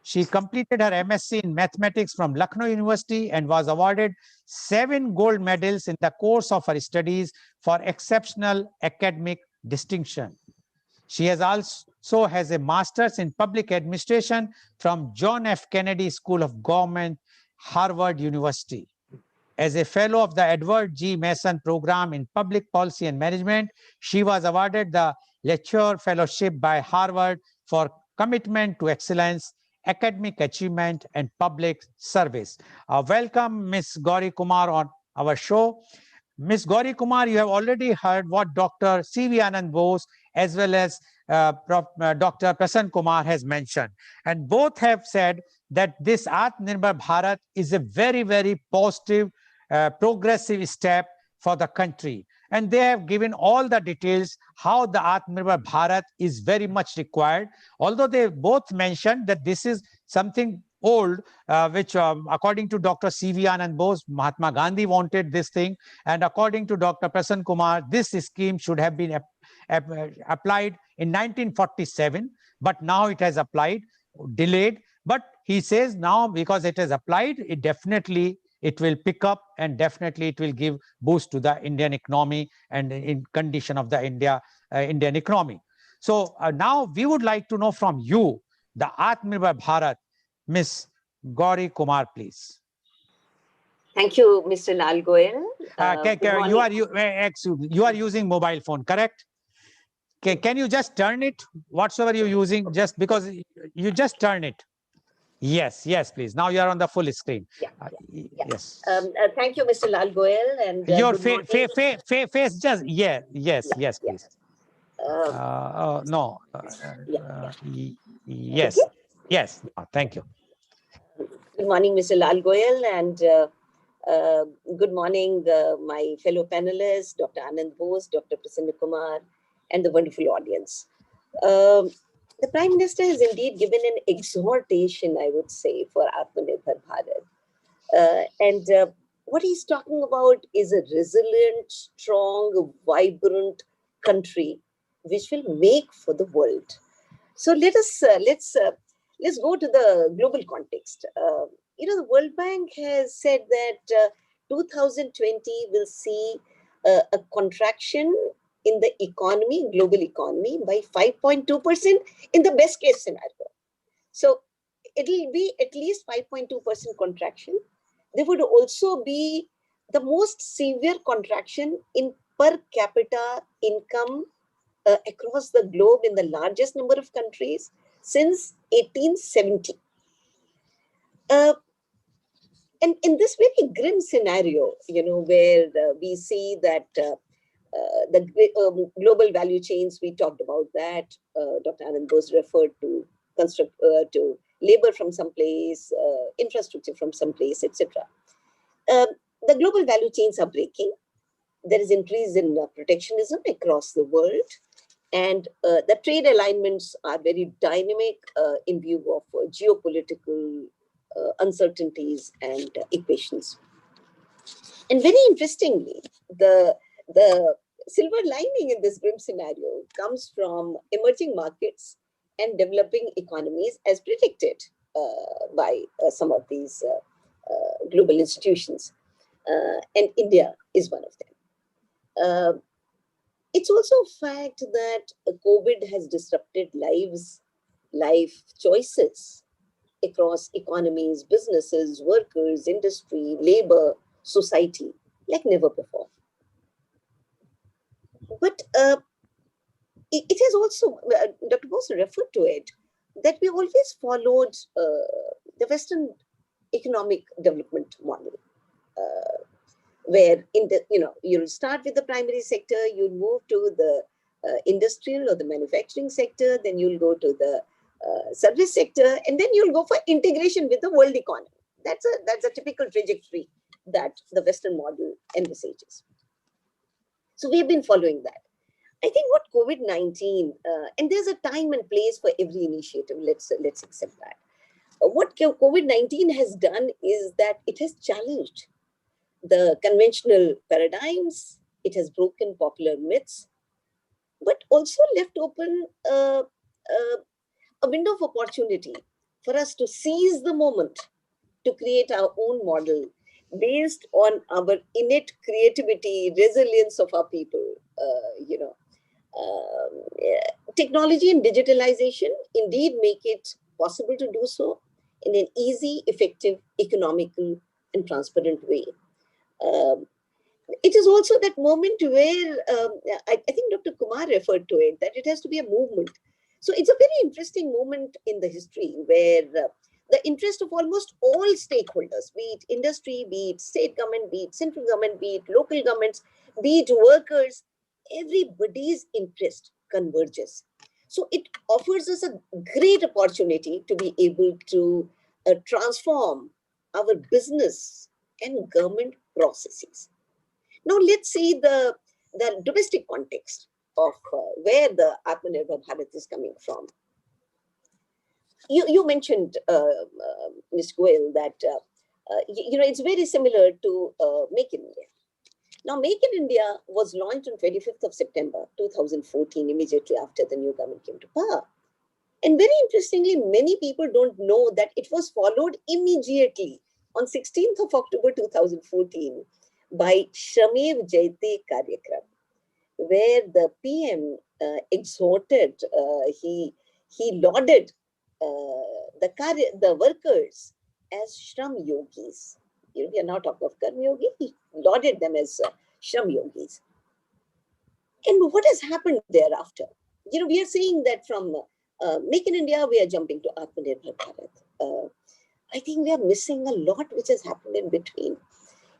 She completed her MSc in Mathematics from Lucknow University and was awarded 7 gold medals in the course of her studies for exceptional academic distinction. She has also has a master's in public administration from John F. Kennedy School of Government, Harvard University. As a fellow of the Edward G. Mason Program in Public Policy and Management, she was awarded the Lecture Fellowship by Harvard for commitment to excellence, academic achievement, and public service. Welcome, Ms. Gauri Kumar, on our show. Ms. Gauri Kumar, you have already heard what Dr. C.V. Anand Bose as well as Dr. Prasanna Kumar has mentioned. And both have said that this Atmanirbhar Bharat is a very, very positive, progressive step for the country. And they have given all the details how the Atmanirbhar Bharat is very much required. Although they both mentioned that this is something old, which according to Dr. C.V. Anand Bose, Mahatma Gandhi wanted this thing. And according to Dr. Prasanna Kumar, this scheme should have been applied in 1947, but now it has applied, delayed. But he says now because it has applied, it will pick up, and definitely it will give boost to the Indian economy and in condition of the Indian economy. So now we would like to know from you, the Atmanirbhar Bharat, Ms. Gauri Kumar, please. Thank you, Mr. Lal Goel. You are using mobile phone, correct? Can you just turn it, whatsoever you're using, just because you just turn it? Yes, yes, please. Now you are on the full screen. Yeah, yeah. Yes. Thank you, Mr. Lal Goel, and Your good morning. face just, yes, Yeah, yes, yeah. please. Um, No. yeah. Yes, Okay. yes. Thank you. Good morning, Mr. Lal Goel, and good morning, my fellow panelists, Dr. Anand Bose, Dr. Prasanna Kumar, and the wonderful audience. Um, the Prime Minister has indeed given an exhortation, I would say, for Atmanirbhar Bharat. And what he's talking about is a resilient, strong, vibrant country which will make for the world. So let's go to the global context. The World Bank has said that 2020 will see a contraction in the economy, global economy, by 5.2% in the best case scenario. So it'll be at least 5.2% contraction. There would also be the most severe contraction in per capita income across the globe in the largest number of countries since 1870. Uh, and in this very grim scenario, where we see that the global value chains, we talked about that. Dr. Anand Bose referred to to labor from some place, infrastructure from some place, etc. Um, the global value chains are breaking. There is increase in protectionism across the world, and the trade alignments are very dynamic in view of geopolitical uncertainties and equations. And very interestingly, the silver lining in this grim scenario comes from emerging markets and developing economies as predicted by some of these global institutions. And India is one of them. Uh, it's also a fact that COVID has disrupted life choices across economies, businesses, workers, industry, labor, society, like never before. But it has also, Dr. Bose referred to it, that we always followed the Western economic development model. Where you'll start with the primary sector, you'll move to the industrial or the manufacturing sector, then you'll go to the service sector, and then you'll go for integration with the world economy. That's a typical trajectory that the Western model envisages. So we've been following that. I think what COVID-19, and there's a time and place for every initiative. Let's accept that. What COVID-19 has done is that it has challenged the conventional paradigms, it has broken popular myths, but also left open a window of opportunity for us to seize the moment to create our own model based on our innate creativity, resilience of our people. Technology and digitalization indeed make it possible to do so in an easy, effective, economical, and transparent way. Um, it is also that moment where I think Dr. Kumar referred to it, that it has to be a movement. So it's a very interesting moment in the history where the interest of almost all stakeholders, be it industry, be it state government, be it central government, be it local governments, be it workers, everybody's interest converges. So it offers us a great opportunity to be able to transform our business and government processes. Now let's see the domestic context of where the Atmanirbhar Bharat is coming from. You mentioned, Ms. Goel, that it's very similar to Make in India. Now, Make in India was launched on 25th of September 2014, immediately after the new government came to power. And very interestingly, many people don't know that it was followed immediately on 16th of October 2014 by Shramev Jayate Karyakram, where the PM exhorted, he lauded the workers as Shram Yogis. We are not talking of Karma Yogi. He lauded them as Shram Yogis. And what has happened thereafter? we are seeing that from Make in India, we are jumping to Atmanirbhar Bharat. I think we are missing a lot which has happened in between.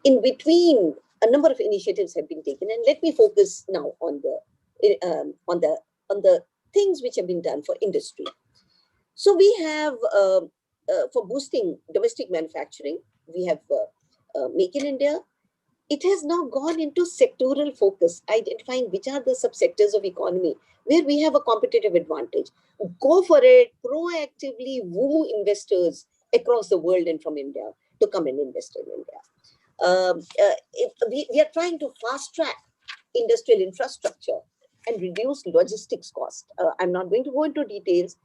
In between, a number of initiatives have been taken, and let me focus now on the things which have been done for industry. So we have for boosting domestic manufacturing, we have Make in India. It has now gone into sectoral focus, identifying which are the subsectors of economy where we have a competitive advantage. Go for it, proactively woo investors across the world and from India to come and invest in India. We are trying to fast track industrial infrastructure and reduce logistics cost. I'm not going to go into details,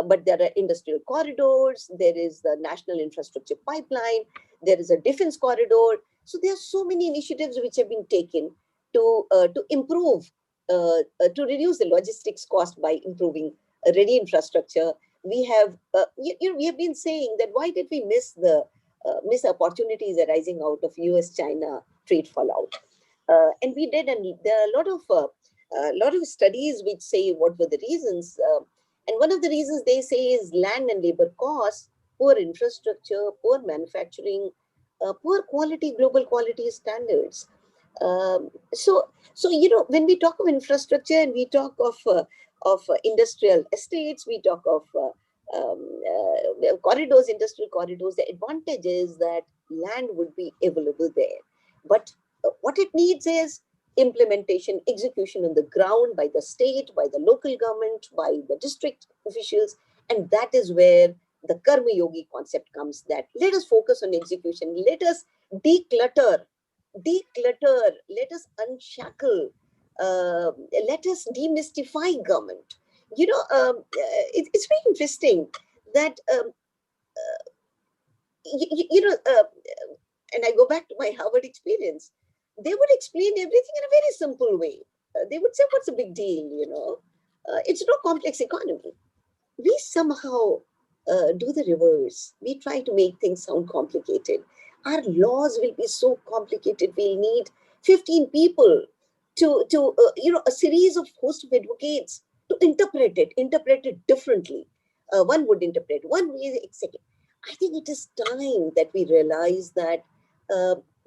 but there are industrial corridors, there is the national infrastructure pipeline, there is a defense corridor. So there are so many initiatives which have been taken to improve, to reduce the logistics cost by improving ready infrastructure. We have, we have been saying that why did we miss opportunities arising out of US-China trade fallout? And we did, and there are a lot of studies which say what were the reasons. And one of the reasons they say is land and labor costs, poor infrastructure, poor manufacturing, poor quality, global quality standards. So when we talk of infrastructure and we talk of industrial estates, we talk of corridors, industrial corridors, the advantage is that land would be available there. But what it needs is implementation, execution on the ground by the state, by the local government, by the district officials. And that is where the Karma Yogi concept comes, that let us focus on execution, let us declutter, let us unshackle, let us demystify government. It's very interesting that, and I go back to my Harvard experience, they would explain everything in a very simple way. They would say, what's the big deal? It's no complex economy. We somehow do the reverse. We try to make things sound complicated. Our laws will be so complicated. We'll need 15 people to a series of host of advocates to interpret it differently. One would interpret one way, etc. I think it is time that we realize that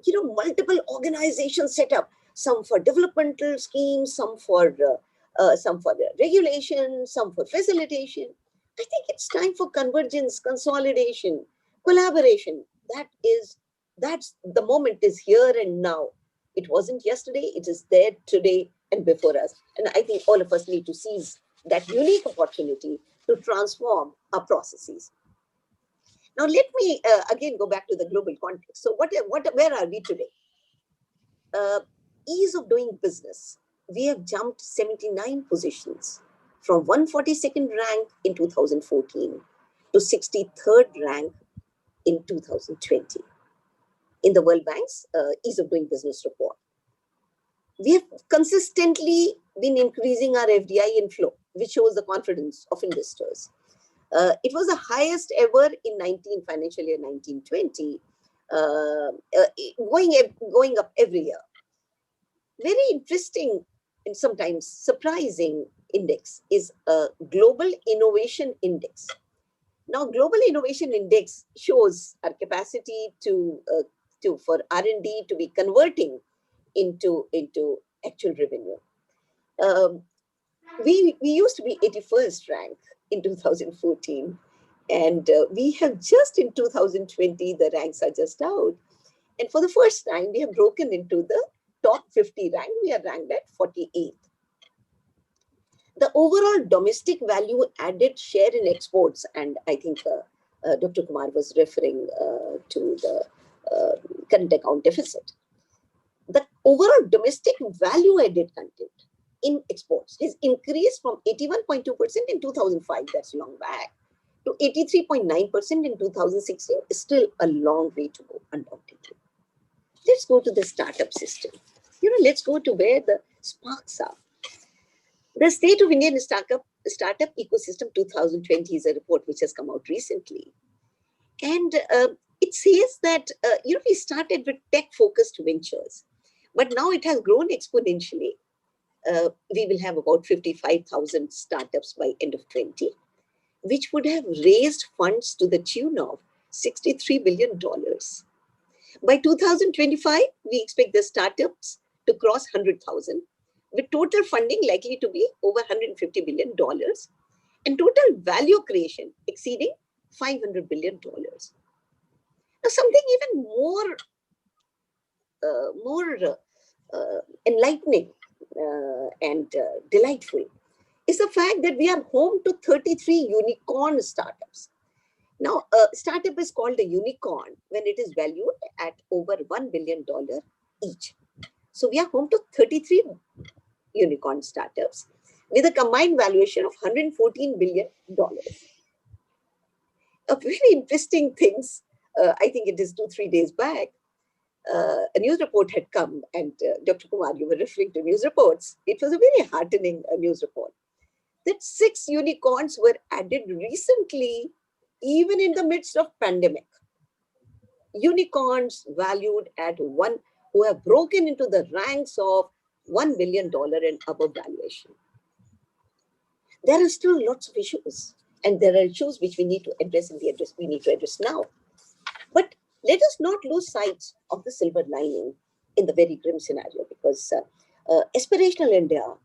multiple organizations set up, some for developmental schemes, some for the regulation, some for facilitation. I think it's time for convergence, consolidation, collaboration. That's the moment is here and now. It wasn't yesterday, it is there today and before us. And I think all of us need to seize that unique opportunity to transform our processes. Now, let me again go back to the global context. So where are we today? Ease of doing business. We have jumped 79 positions from 142nd rank in 2014 to 63rd rank in 2020 in the World Bank's Ease of Doing Business report. We have consistently been increasing our FDI inflow, which shows the confidence of investors. It was the highest ever in financial year 1920, going up every year. Very interesting and sometimes surprising index is a Global Innovation Index. Now, Global Innovation Index shows our capacity for R&D to be converting into actual revenue. We used to be 81st rank in 2014, and we have just in 2020, the ranks are just out. And for the first time, we have broken into the top 50 rank. We are ranked at 48th. The overall domestic value added share in exports, and I think Dr. Kumar was referring to the current account deficit. The overall domestic value added content in exports has increased from 81.2% in 2005, that's long back, to 83.9% in 2016. Is still a long way to go, undoubtedly. Let's go to the startup system. Let's go to where the sparks are. The State of Indian Startup Ecosystem 2020 is a report which has come out recently. And it says that, we started with tech-focused ventures, but now it has grown exponentially. we will have about 55,000 startups by end of 20, which would have raised funds to the tune of $63 billion. By 2025, we expect the startups to cross 100,000, with total funding likely to be over $150 billion and total value creation exceeding $500 billion. Now, something even more enlightening and delightful is the fact that we are home to 33 unicorn startups. Now, a startup is called a unicorn when it is valued at over $1 billion each. So we are home to 33 unicorn startups with a combined valuation of $114 billion. A very interesting things, I think it is 2-3 days back, a news report had come, and Dr. Kumar, you were referring to news reports. It was a very heartening news report that 6 unicorns were added recently, even in the midst of pandemic. Unicorns valued at one, who have broken into the ranks of $1 billion and above valuation. There are still lots of issues, and there are issues which we need to address, and we need to address now. But let us not lose sight of the silver lining in the very grim scenario, because aspirational India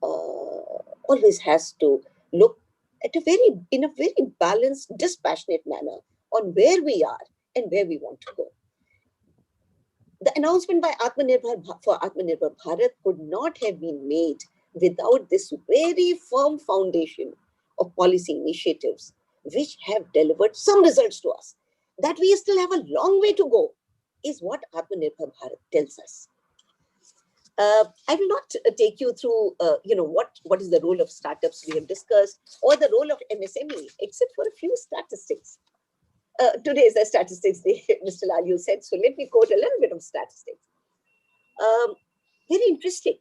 always has to look at in a very balanced, dispassionate manner on where we are and where we want to go. The announcement by Atmanirbhar Bharat could not have been made without this very firm foundation of policy initiatives which have delivered some results to us. That we still have a long way to go is what Atmanirbhar Bharat tells us. I will not take you through, what is the role of startups we have discussed, or the role of MSME, except for a few statistics. Today is the statistics day, Mr. Lal, said, so let me quote a little bit of statistics. Very interesting.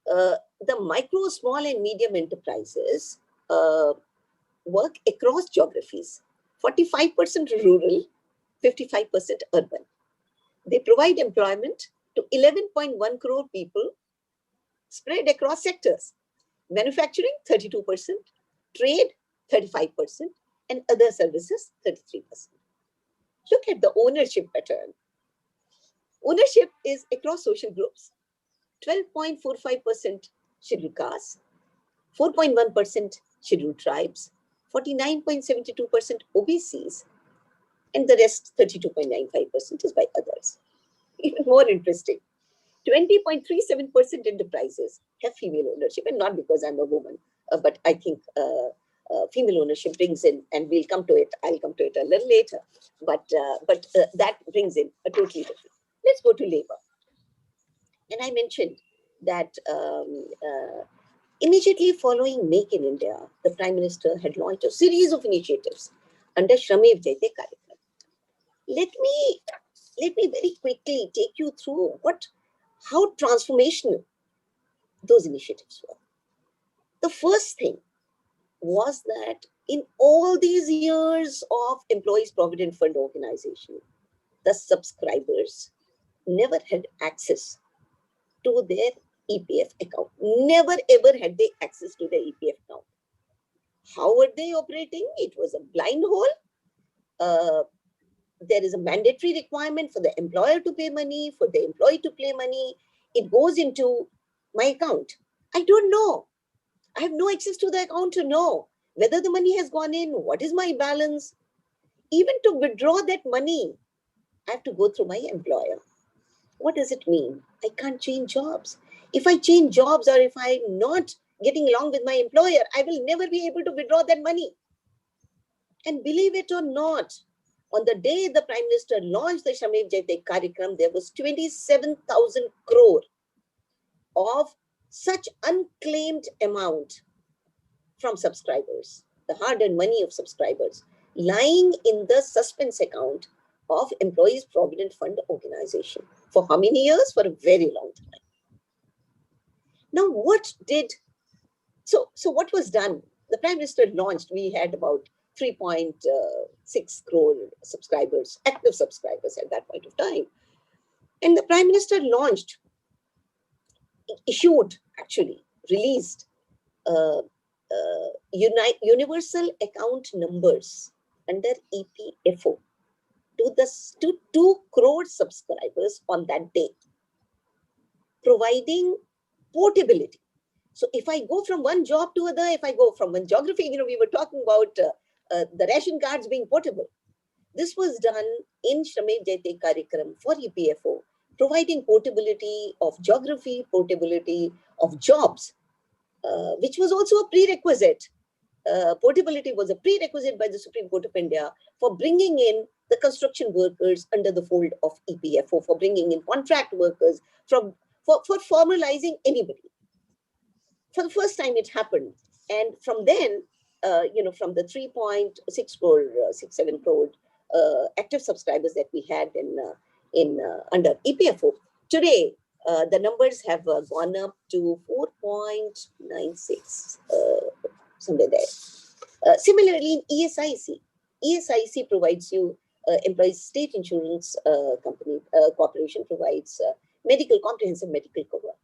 The micro, small and medium enterprises work across geographies, 45% rural, 55% urban. They provide employment to 11.1 crore people spread across sectors. Manufacturing, 32%, trade, 35%, and other services, 33%. Look at the ownership pattern. Ownership is across social groups. 12.45% scheduled castes, 4.1% scheduled tribes, 49.72% OBCs, and the rest, 32.95%, is by others. Even more interesting, 20.37% enterprises have female ownership, and not because I'm a woman, but I think female ownership brings in, and we'll come to it, I'll come to it a little later, but that brings in a totally different. Let's go to labor. And I mentioned that immediately following Make in India, the Prime Minister had launched a series of initiatives under Shramev Jayate Karyakram. Let me very quickly take you through how transformational those initiatives were. The first thing was that in all these years of Employees Provident Fund organization, the subscribers never had access to their EPF account. Never ever had they access to their EPF account. How were they operating? It was a blind hole. There is a mandatory requirement for the employer to pay money, for the employee to pay money. It goes into my account. I don't know. I have no access to the account to know whether the money has gone in, what is my balance. Even to withdraw that money, I have to go through my employer. What does it mean? I can't change jobs. If I change jobs, or if I'm not getting along with my employer, I will never be able to withdraw that money. And believe it or not, on the day the Prime Minister launched the Shramev Jayate Karyakram, there was 27,000 crore of such unclaimed amount from subscribers, the hard-earned money of subscribers, lying in the suspense account of Employees Provident Fund organization. For how many years? For a very long time. Now, what was done? The Prime Minister launched, we had about 3.6 crore subscribers, active subscribers at that point of time. And the Prime Minister launched issued, actually released universal account numbers under EPFO to 2 crore subscribers on that day, providing portability. So if I go from one job to other, if I go from one geography, we were talking about the ration cards being portable. This was done in Shramev Jayate Karikram for EPFO, providing portability of geography, portability of jobs, which was also a prerequisite. Portability was a prerequisite by the Supreme Court of India for bringing in the construction workers under the fold of EPFO, for bringing in contract workers, for formalizing anybody. For the first time it happened. And from then, from the 3.6 crore, 6-7 crore active subscribers that we had in under EPFO, today the numbers have gone up to 4.96, somewhere there. Similarly, in ESIC provides you, employees state insurance company corporation provides comprehensive medical cover.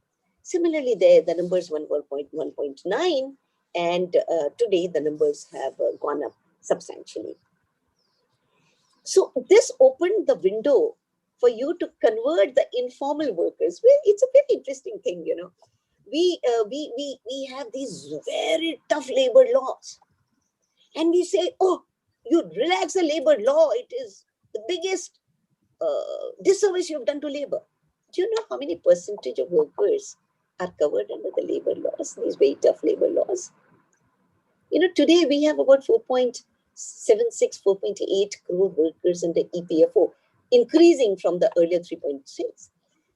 Similarly, there the numbers were 1.9, and today the numbers have gone up substantially. So this opened the window for you to convert the informal workers. Well, it's a very interesting thing, We have these very tough labor laws, and we say, oh, you relax the labor law, it is the biggest disservice you've done to labor. Do you know how many percentage of workers are covered under the labor laws, these very tough labor laws? Today we have about 4.76, 4.8 crore workers under EPFO, increasing from the earlier 3.6.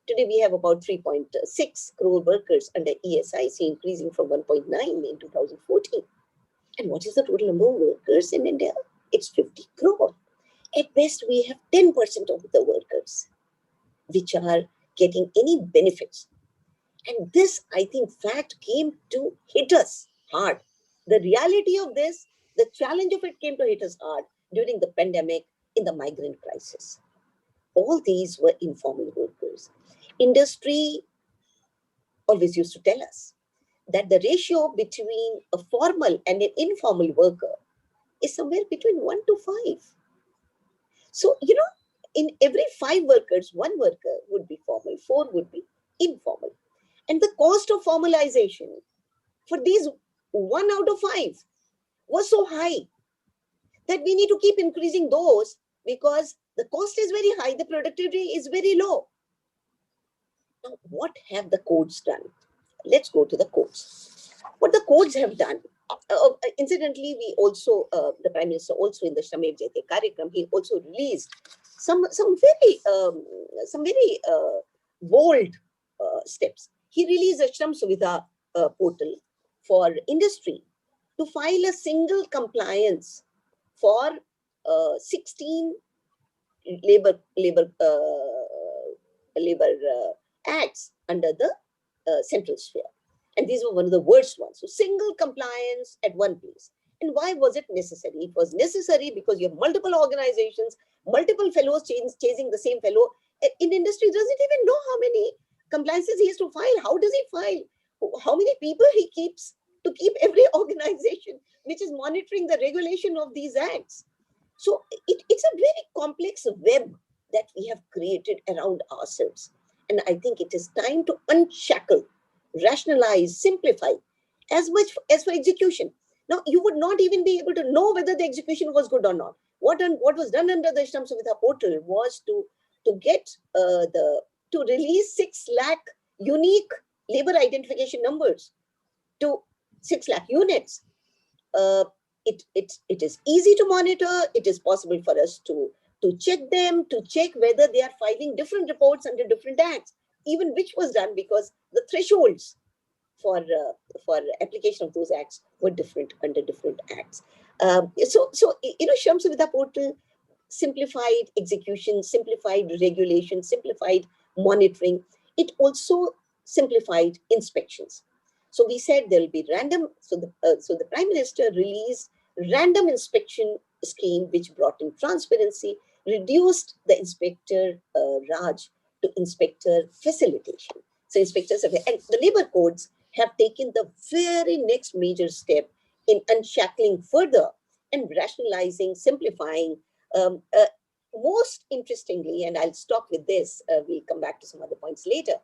Today we have about 3.6 crore workers under ESIC, increasing from 1.9 in 2014. And what is the total number of workers in India? It's 50 crore. At best, we have 10% of the workers which are getting any benefits. And this, I think, fact came to hit us hard. The reality of this, the challenge of it came to hit us hard during the pandemic in the migrant crisis. All these were informal workers. Industry always used to tell us that the ratio between a formal and an informal worker is somewhere between 1 to 5. So, in every 5 workers, 1 worker would be formal, 4 would be informal. And the cost of formalization for these 1 out of 5 was so high that we need to keep increasing those, because the cost is very high, the productivity is very low. Now, what have the codes done? Let's go to the codes. What the codes have done, incidentally, we also, the Prime Minister also in the Shramev Jayate Karikram, he also released some very bold steps. He released a Shram Suvidha portal for industry to file a single compliance for 16 labor acts under the central sphere. And these were one of the worst ones. So single compliance at one place. And why was it necessary? It was necessary because you have multiple organizations, multiple fellows chasing the same fellow. In industry, doesn't even know how many compliances he has to file. How does he file? How many people he keeps to keep every organization which is monitoring the regulation of these acts? So it's a very complex web that we have created around ourselves. And I think it is time to unshackle, rationalize, simplify as much as for execution. Now, you would not even be able to know whether the execution was good or not. What was done under the Shram Suvidha portal was to release 6 lakh unique labor identification numbers to 6 lakh units. It is easy to monitor. It is possible for us to check them, to check whether they are filing different reports under different acts, even which was done because the thresholds for application of those acts were different under different acts. So Shram Suvidha portal simplified execution, simplified regulation, simplified monitoring. It also simplified inspections. So we said there will be random. So the Prime Minister released random inspection scheme, which brought in transparency, reduced the inspector Raj to inspector facilitation. So inspectors have, and the labor codes have taken the very next major step in unshackling further and rationalizing, simplifying. Um, uh, Most interestingly, and I'll stop with this, we'll come back to some other points later.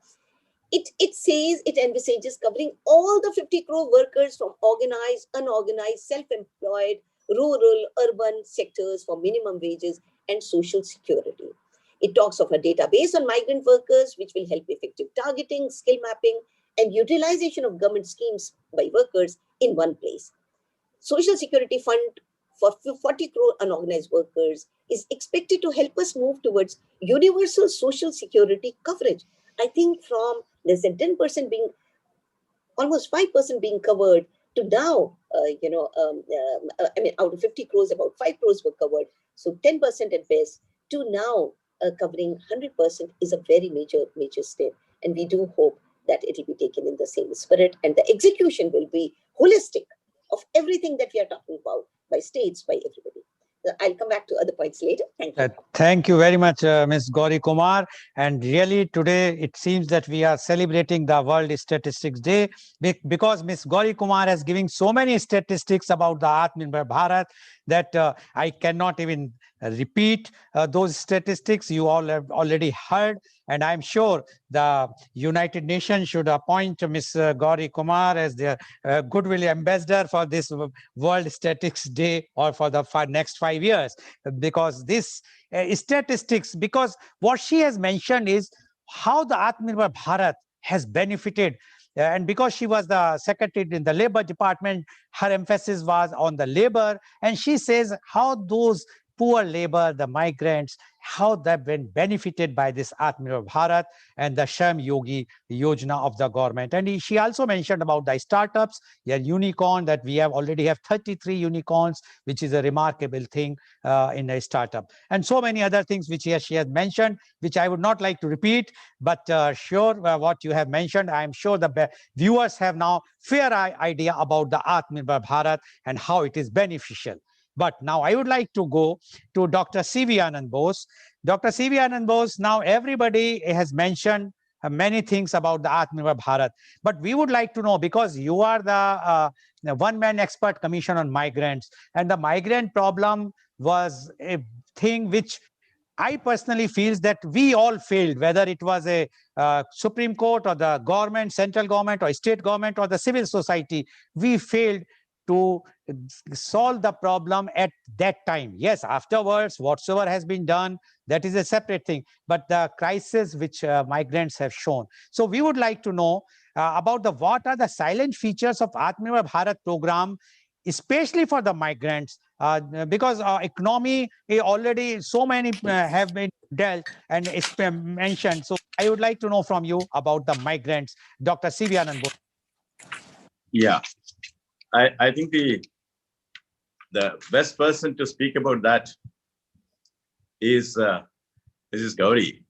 It says it envisages covering all the 50 crore workers from organized, unorganized, self-employed, rural, urban sectors for minimum wages and social security. It talks of a database on migrant workers, which will help effective targeting, skill mapping, and utilization of government schemes by workers in one place. Social Security Fund for 40 crore unorganized workers is expected to help us move towards universal social security coverage. I think from less than 10% being almost 5% being covered to now, I mean, out of 50 crores, about 5 crores were covered. So 10% at best to now covering 100% is a very major, major step. And we do hope that it will be taken in the same spirit and the execution will be holistic of everything that we are talking about by states, by everybody. I'll come back to other points later. Thank you. Thank you very much, Ms. Gauri Kumar. And really today, it seems that we are celebrating the World Statistics Day because Ms. Gauri Kumar has given so many statistics about the Atmanirbhar Bharat that I cannot even repeat those statistics. You all have already heard. And I'm sure the United Nations should appoint Ms. Gauri Kumar as their goodwill ambassador for this World Statistics Day or for the next 5 years, because this statistics, because what she has mentioned is how the Atmanirbhar Bharat has benefited. And because she was the secretary in the labor department, her emphasis was on the labor. And she says how those poor labor, the migrants, how they've been benefited by this Atmanirbhar Bharat and the Shram Yogi Yojana of the government. And she also mentioned about the startups, a unicorn, that we have already have 33 unicorns, which is a remarkable thing in a startup. And so many other things which she has mentioned, which I would not like to repeat, but sure, what you have mentioned, I'm sure the viewers have now fair idea about the Atmanirbhar Bharat and how it is beneficial. But now I would like to go to Dr. C.V. Anand Bose. Dr. C.V. Anand Bose, now everybody has mentioned many things about the Atmanirbhar Bharat. But we would like to know, because you are the one-man expert commission on migrants, and the migrant problem was a thing which I personally feel that we all failed, whether it was a Supreme Court or the government, central government or state government or the civil society, we failed to solve the problem at that time. Yes, afterwards, whatsoever has been done, that is a separate thing. But the crisis which migrants have shown. So we would like to know about what are the silent features of Atmanirbhar Bharat program, especially for the migrants, because economy already so many have been dealt and mentioned. So I would like to know from you about the migrants, Dr. C.V. Anand Bose. Yeah, I think the best person to speak about that is Mrs. Gauri,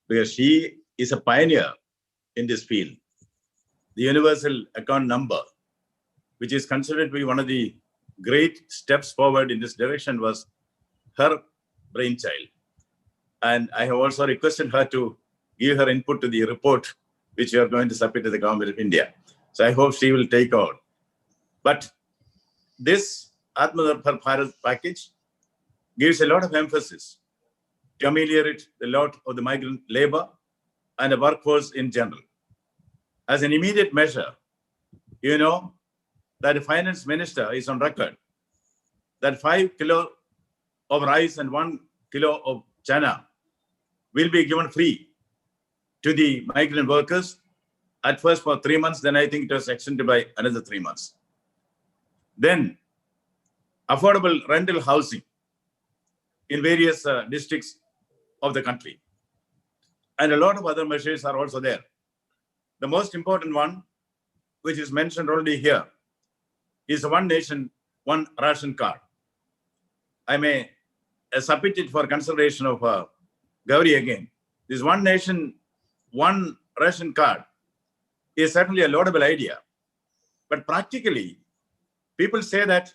because she is a pioneer in this field. The universal account number, which is considered to be one of the great steps forward in this direction, was her brainchild. And I have also requested her to give her input to the report, which we are going to submit to the government of India. So I hope she will take on. But this Atmanirbhar Bharat package gives a lot of emphasis to ameliorate the lot of the migrant labor and the workforce in general. As an immediate measure, you know that the finance minister is on record that 5 kilo of rice and 1 kilo of chana will be given free to the migrant workers, at first for 3 months, then I think it was extended by another 3 months. Then affordable rental housing in various districts of the country. And a lot of other measures are also there. The most important one, which is mentioned already here, is one nation, one ration card. I may submit it for consideration of Gauri again. This one nation, one ration card is certainly a laudable idea. But practically, people say that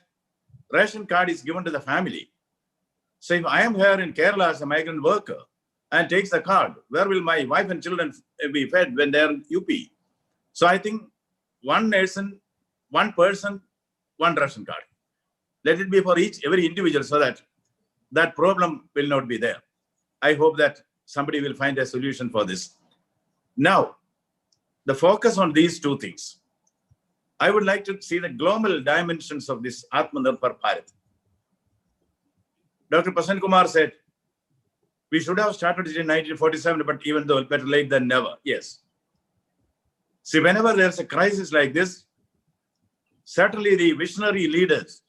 ration card is given to the family. So if I am here in Kerala as a migrant worker, and takes the card. Where will my wife and children be fed when they're in UP? So I think one nation, one person, one ration card. Let it be for every individual so that that problem will not be there. I hope that somebody will find a solution for this. Now, the focus on these two things. I would like to see the global dimensions of this Atmanirbhar Bharat. Dr. Prasanna Kumar said, we should have started it in 1947, but even though better late than never. Yes. See, whenever there's a crisis like this, certainly the visionary leaders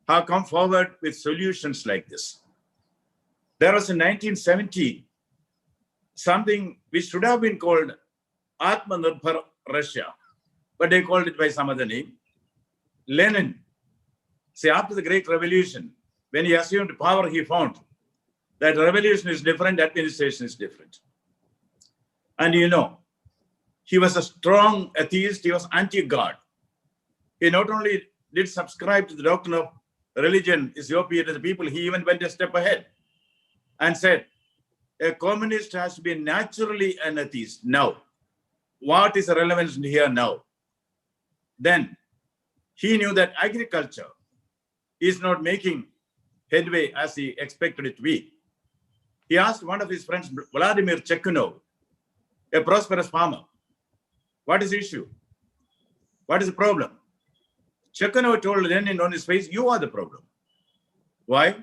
have come forward with solutions like this. There was in 1970 something which should have been called Atmanirbhar Russia, but they called it by some other name. Lenin, see, after the Great Revolution, when he assumed power, he found that revolution is different, administration is different. And you know, he was a strong atheist, he was anti-God. He not only did subscribe to the doctrine of religion is superior to the people, he even went a step ahead and said, a communist has to be naturally an atheist. Now, what is the relevance here now? Then he knew that agriculture is not making headway as he expected it to be. He asked one of his friends, Vladimir Chekhanov, a prosperous farmer, what is the issue? What is the problem? Chekhanov told Lenin on his face, you are the problem. Why?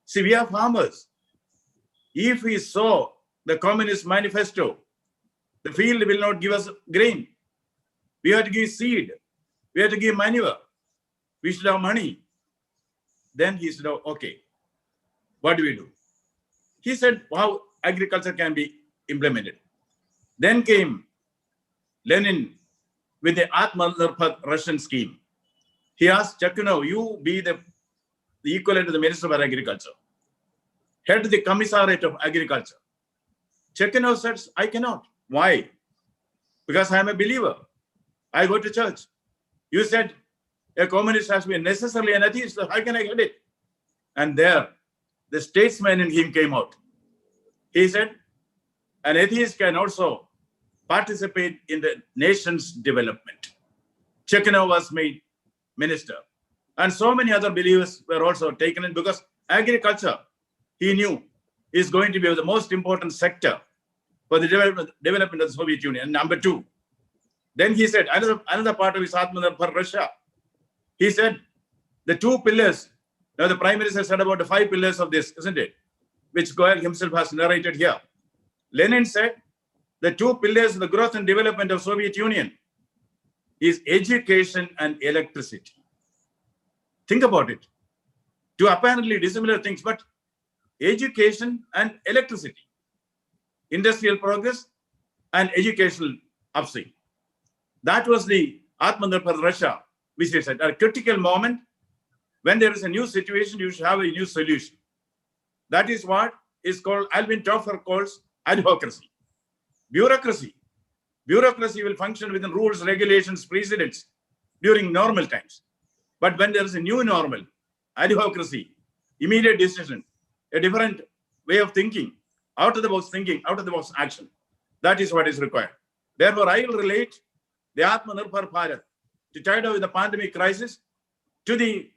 See, we are farmers. If we sow the Communist Manifesto, the field will not give us grain. We have to give seed. We have to give manure. We should have money. Then he said, okay, what do we do? He said how agriculture can be implemented. Then came Lenin with the Atmanirbhar Russian scheme. He asked Chekhanov, you be the equivalent to the Minister of Agriculture, head the Commissariat of Agriculture. Chekhanov said, I cannot. Why? Because I am a believer. I go to church. You said a communist has to be necessarily an atheist, so how can I get it? And there, the statesman in him came out. He said, an atheist can also participate in the nation's development. Chekhanov was made minister. And so many other believers were also taken in because agriculture, he knew, is going to be the most important sector for the development of the Soviet Union. And number two, then he said, another part of his Atmanirbhar Russia, he said, the two pillars, now the Prime Minister said about the 5 pillars of this, isn't it? Which Goel himself has narrated here. Lenin said, the 2 pillars of the growth and development of Soviet Union is education and electricity. Think about it. Two apparently dissimilar things, but education and electricity, industrial progress and educational upswing. That was the Atmanirbhar Russia, which he said, at a critical moment, when there is a new situation, you should have a new solution. That is what is called, Alvin Toffler calls adhocracy. Bureaucracy. Bureaucracy will function within rules, regulations, precedents during normal times. But when there is a new normal, adhocracy, immediate decision, a different way of thinking, out of the box action, that is what is required. Therefore, I will relate the Atmanirbhar Bharat to tide over the pandemic crisis to the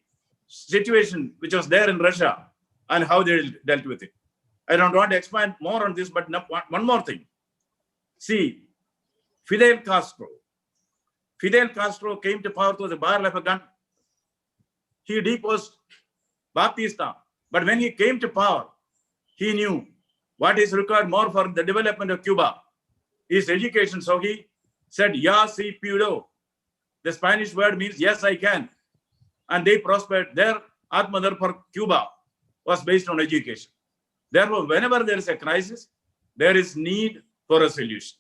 situation which was there in Russia and how they dealt with it. I don't want to expand more on this, but one more thing. See, Fidel Castro came to power through the barrel of a gun. He deposed Batista. But when he came to power, he knew what is required more for the development of Cuba is education. So he said, ya si puedo. The Spanish word means, yes, I can. And they prospered. Their Atmanirbhar Cuba was based on education. Therefore, whenever there is a crisis, there is need for a solution.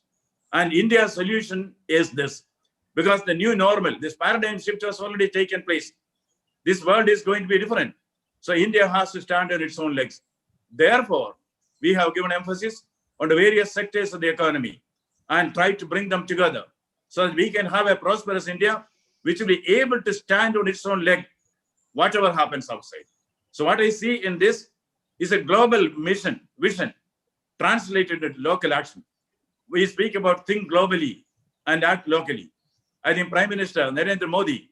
And India's solution is this. Because the new normal, this paradigm shift has already taken place. This world is going to be different. So India has to stand on its own legs. Therefore, we have given emphasis on the various sectors of the economy and tried to bring them together so that we can have a prosperous India which will be able to stand on its own leg, whatever happens outside. So what I see in this is a global vision translated into local action. We speak about think globally and act locally. I think Prime Minister Narendra Modi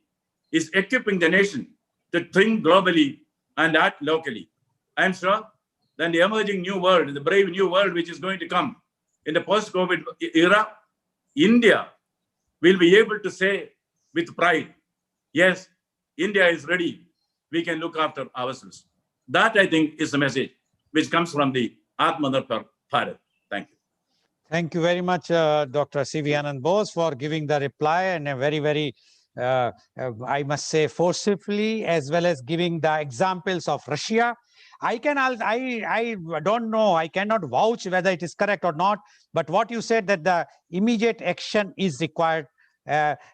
is equipping the nation to think globally and act locally. I'm sure that the emerging new world, the brave new world which is going to come in the post-COVID era, India will be able to say with pride, yes, India is ready. We can look after ourselves. That, I think, is the message which comes from the Atmanirbhar Bharat. Thank you. Thank you very much, Dr. C.V. Anand Bose, for giving the reply and a very, I must say, forcefully, as well as giving the examples of Russia. I don't know, I cannot vouch whether it is correct or not, but what you said that the immediate action is required.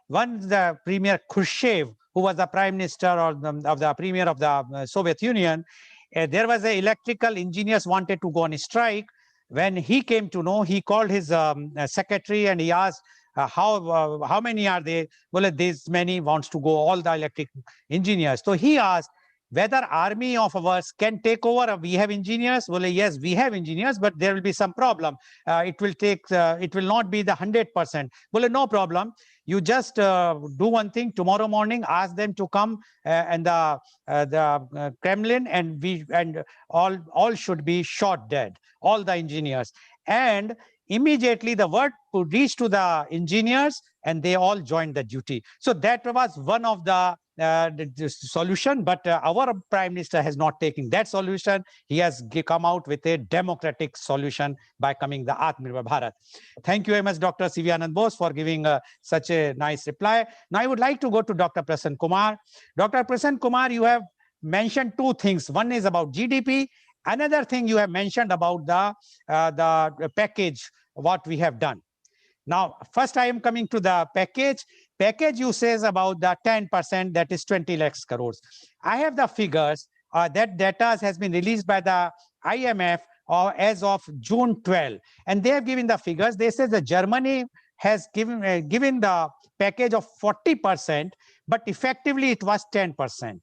Once the Premier Khrushchev, who was the Prime Minister of the Premier of the Soviet Union, there was a electrical engineers wanted to go on a strike. When he came to know, he called his secretary and he asked, how many are they? Well, this many wants to go, all the electric engineers. So he asked whether army of ours can take over. We have engineers. Well, yes, we have engineers, but there will be some problem. It will not be the 100%. Well, no problem. You just do one thing tomorrow morning, ask them to come and the Kremlin, and all should be shot dead, all the engineers. And immediately the word would reach to the engineers and they all joined the duty. So that was one of the solution, but our Prime Minister has not taken that solution. He has come out with a democratic solution by coming the Atmanirbhar Bharat. Thank you very much, Dr. C.V. Anand Bose, for giving such a nice reply. Now I would like to go to Dr. Prasanna Kumar. Dr. Prasanna Kumar, you have mentioned two things. One is about GDP. Another thing you have mentioned about the package, what we have done. Now, first I am coming to the package. Package you says about the 10%, that is 20 lakhs crores. I have the figures. That data has been released by the IMF as of June 12. And they have given the figures. They say that Germany has given the package of 40%, but effectively it was 10%.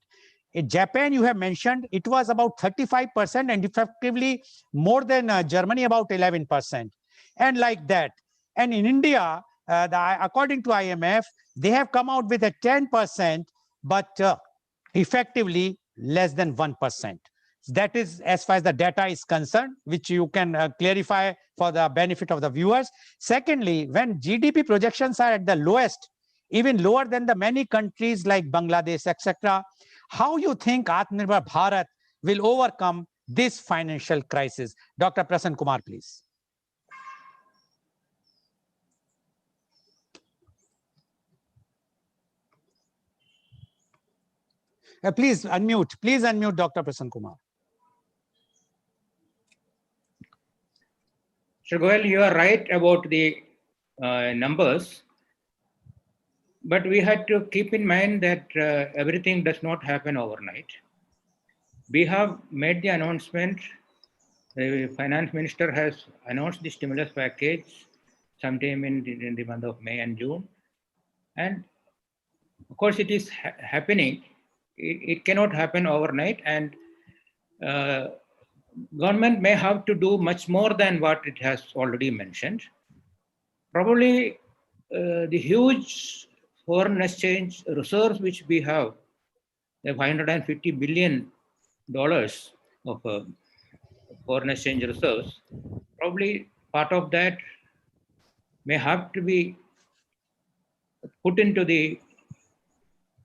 In Japan, you have mentioned it was about 35% and effectively more than Germany, about 11%. And like that. And in India, according to IMF, they have come out with a 10%, but effectively less than 1%. That is as far as the data is concerned, which you can clarify for the benefit of the viewers. Secondly, when GDP projections are at the lowest, even lower than the many countries like Bangladesh, etc., how you think Atmanirbhar Bharat will overcome this financial crisis? Dr. Prasanna Kumar, please. Please unmute Dr. Prasanna Kumar. So Goel, you are right about the numbers, but we had to keep in mind that everything does not happen overnight. We have made the announcement. The finance minister has announced the stimulus package sometime in the month of May and June. And of course, it is happening. It cannot happen overnight, and government may have to do much more than what it has already mentioned. Probably the huge foreign exchange reserves which we have, the $550 billion of foreign exchange reserves, probably part of that may have to be put into the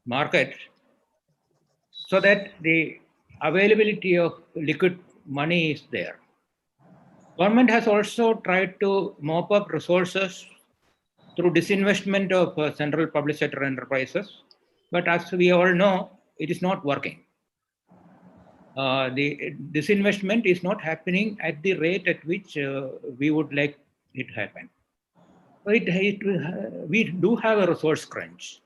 market so that the availability of liquid money is there. Government has also tried to mop up resources through disinvestment of central public sector enterprises, but as we all know, it is not working. The disinvestment is not happening at the rate at which we would like it to happen. We do have a resource crunch.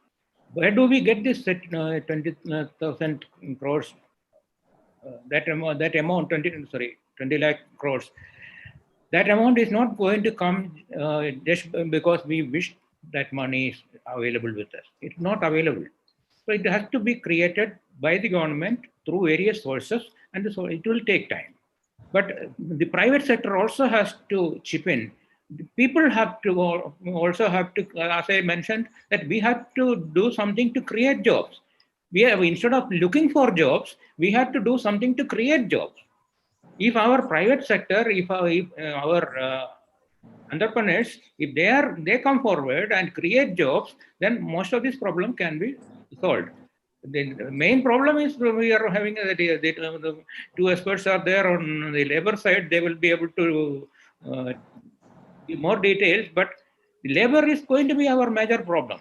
Where do we get this 20,000 crores? That amount, 20 lakh crores. That amount is not going to come just because we wish that money is available with us. It's not available. So it has to be created by the government through various sources, and so it will take time. But the private sector also has to chip in. The people have to also have to, as I mentioned, that we have to do something to create jobs. We have, instead of looking for jobs, we have to do something to create jobs. If our private sector, if our entrepreneurs, if they come forward and create jobs, then most of this problem can be solved. The main problem is we are having the two experts are there on the labor side. They will be able to give more details, but the labor is going to be our major problem.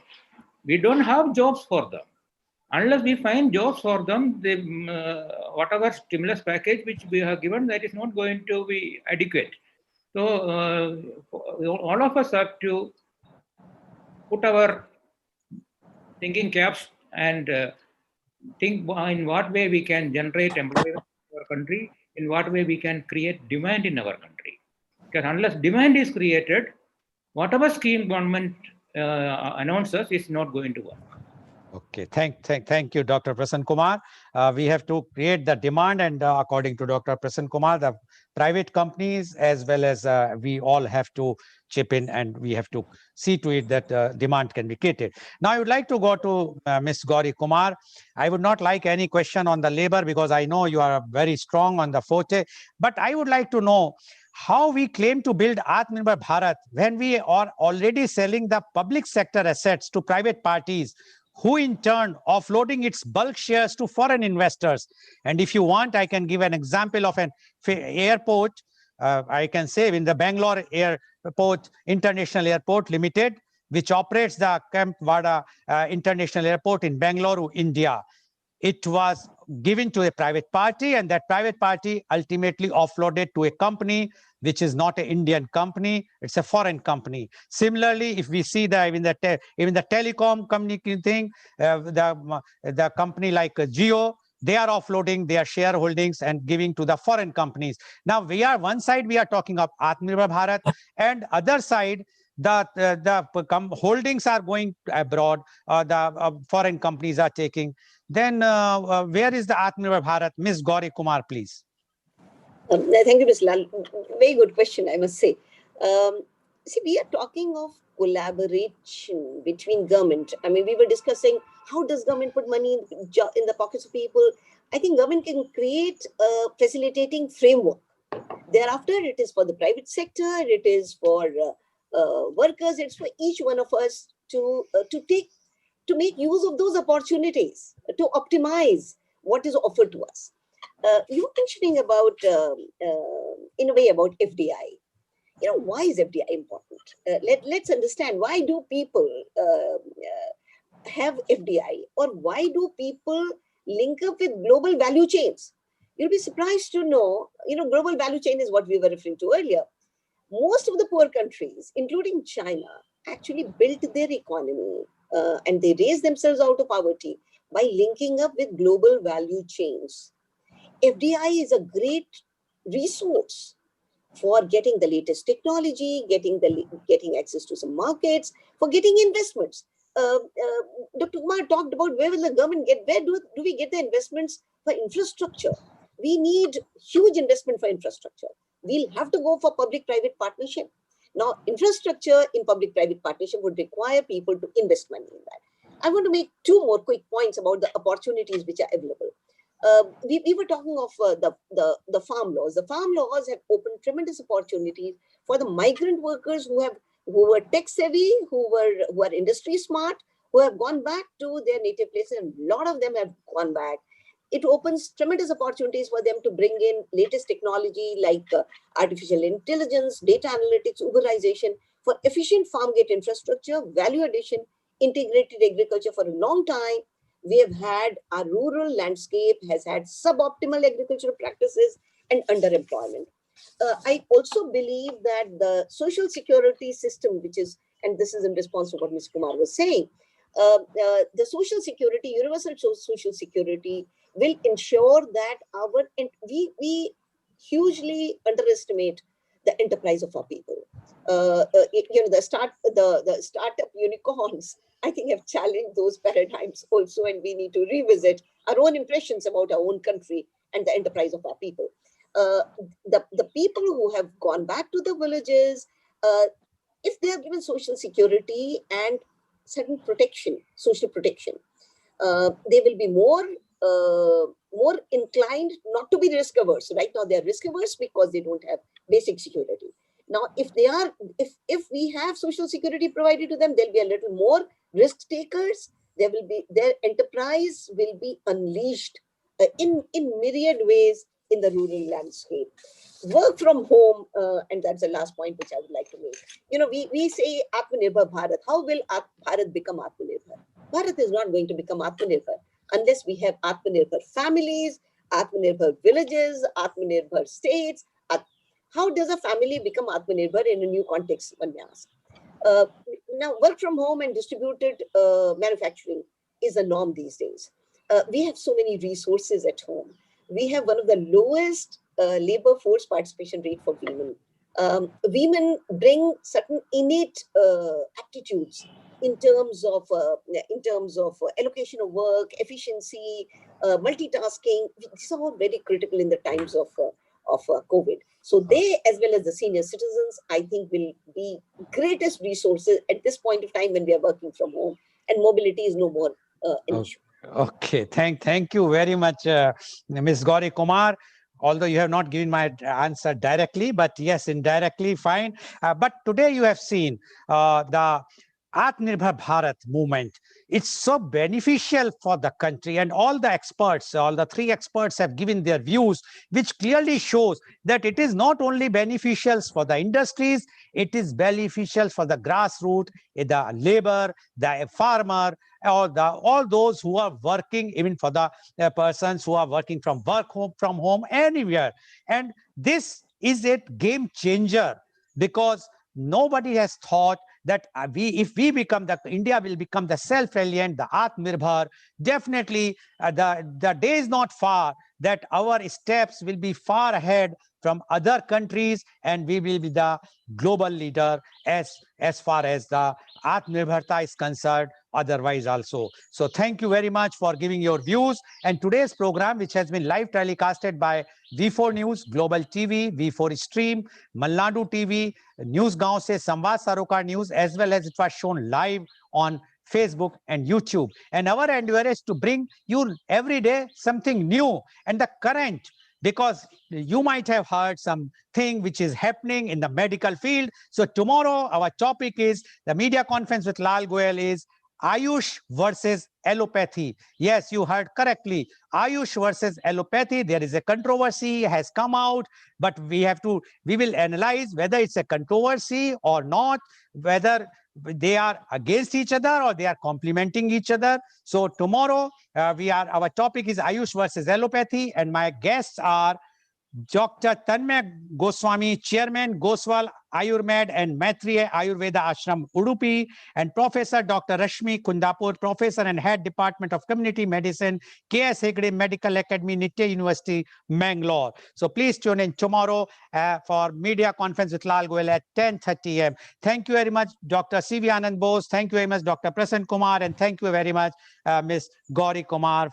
We don't have jobs for them. Unless we find jobs for them, the whatever stimulus package which we have given, that is not going to be adequate. So all of us have to put our thinking caps and think in what way we can generate employment in our country, in what way we can create demand in our country. Because unless demand is created, whatever scheme government announces is not going to work. Okay, thank you, Dr. Prasanna Kumar. We have to create the demand, and according to Dr. Prasanna Kumar, the private companies as well as we all have to chip in, and we have to see to it that demand can be created. Now, I would like to go to Ms. Gauri Kumar. I would not like any question on the labor because I know you are very strong on the forte, but I would like to know how we claim to build Atmanirbhar Bharat when we are already selling the public sector assets to private parties, who in turn offloading its bulk shares to foreign investors. And if you want, I can give an example of an airport. I can say in the Bangalore Airport, International Airport Limited, which operates the Camp Vada International Airport in Bangalore, India. It was given to a private party, and that private party ultimately offloaded to a company which is not an Indian company, it's a foreign company. Similarly, if we see that even the telecom company thing, the company like Geo, they are offloading their shareholdings and giving to the foreign companies. Now, one side we are talking of Atmanirbhar Bharat, and other side the holdings are going abroad, the foreign companies are taking. Then where is the Atmanirbhar Bharat? Ms. Gauri Kumar, please. Thank you, Ms. Lal. Very good question, I must say. See, we are talking of collaboration between government. I mean, we were discussing how does government put money in the pockets of people. I think government can create a facilitating framework. Thereafter, it is for the private sector, it is for workers, it's for each one of us to make use of those opportunities, to optimize what is offered to us. You were mentioning about, in a way, about FDI. You know, why is FDI important? Let's understand, why do people have FDI, or why do people link up with global value chains? You'll be surprised to know, global value chain is what we were referring to earlier. Most of the poor countries, including China, actually built their economy and they raised themselves out of poverty by linking up with global value chains. FDI is a great resource for getting the latest technology, getting access to some markets, for getting investments. Dr. Kumar talked about where will the government get, where do we get the investments for infrastructure? We need huge investment for infrastructure. We'll have to go for public-private partnership. Now, infrastructure in public-private partnership would require people to invest money in that. I want to make two more quick points about the opportunities which are available. We were talking of the farm laws. The farm laws have opened tremendous opportunities for the migrant workers who were tech savvy, who are industry smart, who have gone back to their native places, and a lot of them have gone back. It opens tremendous opportunities for them to bring in latest technology like artificial intelligence, data analytics, Uberization, for efficient farm gate infrastructure, value addition, integrated agriculture. For a long time, we have had our rural landscape has had suboptimal agricultural practices and underemployment. I also believe that the social security system, which is, and this is in response to what Ms. Kumar was saying, the social security, universal social security will ensure that we hugely underestimate the enterprise of our people. The startup unicorns, I think, have challenged those paradigms also, and we need to revisit our own impressions about our own country and the enterprise of our people. the people who have gone back to the villages, if they are given social security and certain protection, social protection, they will be more inclined not to be risk averse. Right now, they are risk averse because they don't have basic security. Now, if we have social security provided to them, they'll be a little more risk takers. Their enterprise will be unleashed in myriad ways in the rural landscape. Work from home, and that's the last point which I would like to make. We say Atmanirbhar Bharat. How will Bharat become Atmanirbhar? Bharat is not going to become Atmanirbhar unless we have Atmanirbhar families, Atmanirbhar villages, Atmanirbhar states. How does a family become Atmanirbhar in a new context, one may ask? Now, work from home and distributed manufacturing is a norm these days. We have so many resources at home. We have one of the lowest labor force participation rate for women. Women bring certain innate aptitudes in terms of allocation of work, efficiency, multitasking. These are all very critical in the times of COVID. So they, as well as the senior citizens, I think will be greatest resources at this point of time when we are working from home, and mobility is no more an issue. Okay, thank you very much, Ms. Gauri Kumar. Although you have not given my answer directly, but yes, indirectly, fine. But today you have seen the Atmanirbhar Bharat movement. It's so beneficial for the country, and all the three experts have given their views, which clearly shows that it is not only beneficial for the industries, it is beneficial for the grassroots, the labor, the farmer, or all those who are working, even for the persons who are working from home, anywhere. And this is a game changer, because nobody has thought that if we become India will become the self-reliant, the Atmanirbhar. Definitely, the day is not far that our steps will be far ahead from other countries, and we will be the global leader as far as the Atmanirbharta is concerned, otherwise also. So thank you very much for giving your views. And today's program, which has been live telecasted by V4 News, Global TV, V4 Stream, Malnadu TV, News Gaon se Samvad Sarokar News, as well as it was shown live on Facebook and YouTube. And our endeavor is to bring you every day something new and the current, because you might have heard something which is happening in the medical field. So tomorrow our topic is the media conference with Lal Goel is Ayush versus allopathy. Yes, you heard correctly. Ayush versus allopathy. There is a controversy has come out, but we will analyze whether it's a controversy or not, whether they are against each other or they are complementing each other. So tomorrow our topic is Ayush versus allopathy, and my guests are Dr. Tanmay Goswami, Chairman, Goswal Ayurmed and Maitriya Ayurveda Ashram, Udupi, and Professor Dr. Rashmi Kundapur, Professor and Head Department of Community Medicine, K.S. Hegde Medical Academy, Nitya University, Mangalore. So please tune in tomorrow for media conference with Lal Goel at 10:30 a.m. Thank you very much, Dr. C.V. Anand Bose. Thank you very much, Dr. Prasanna Kumar, and thank you very much, Ms. Gauri Kumar.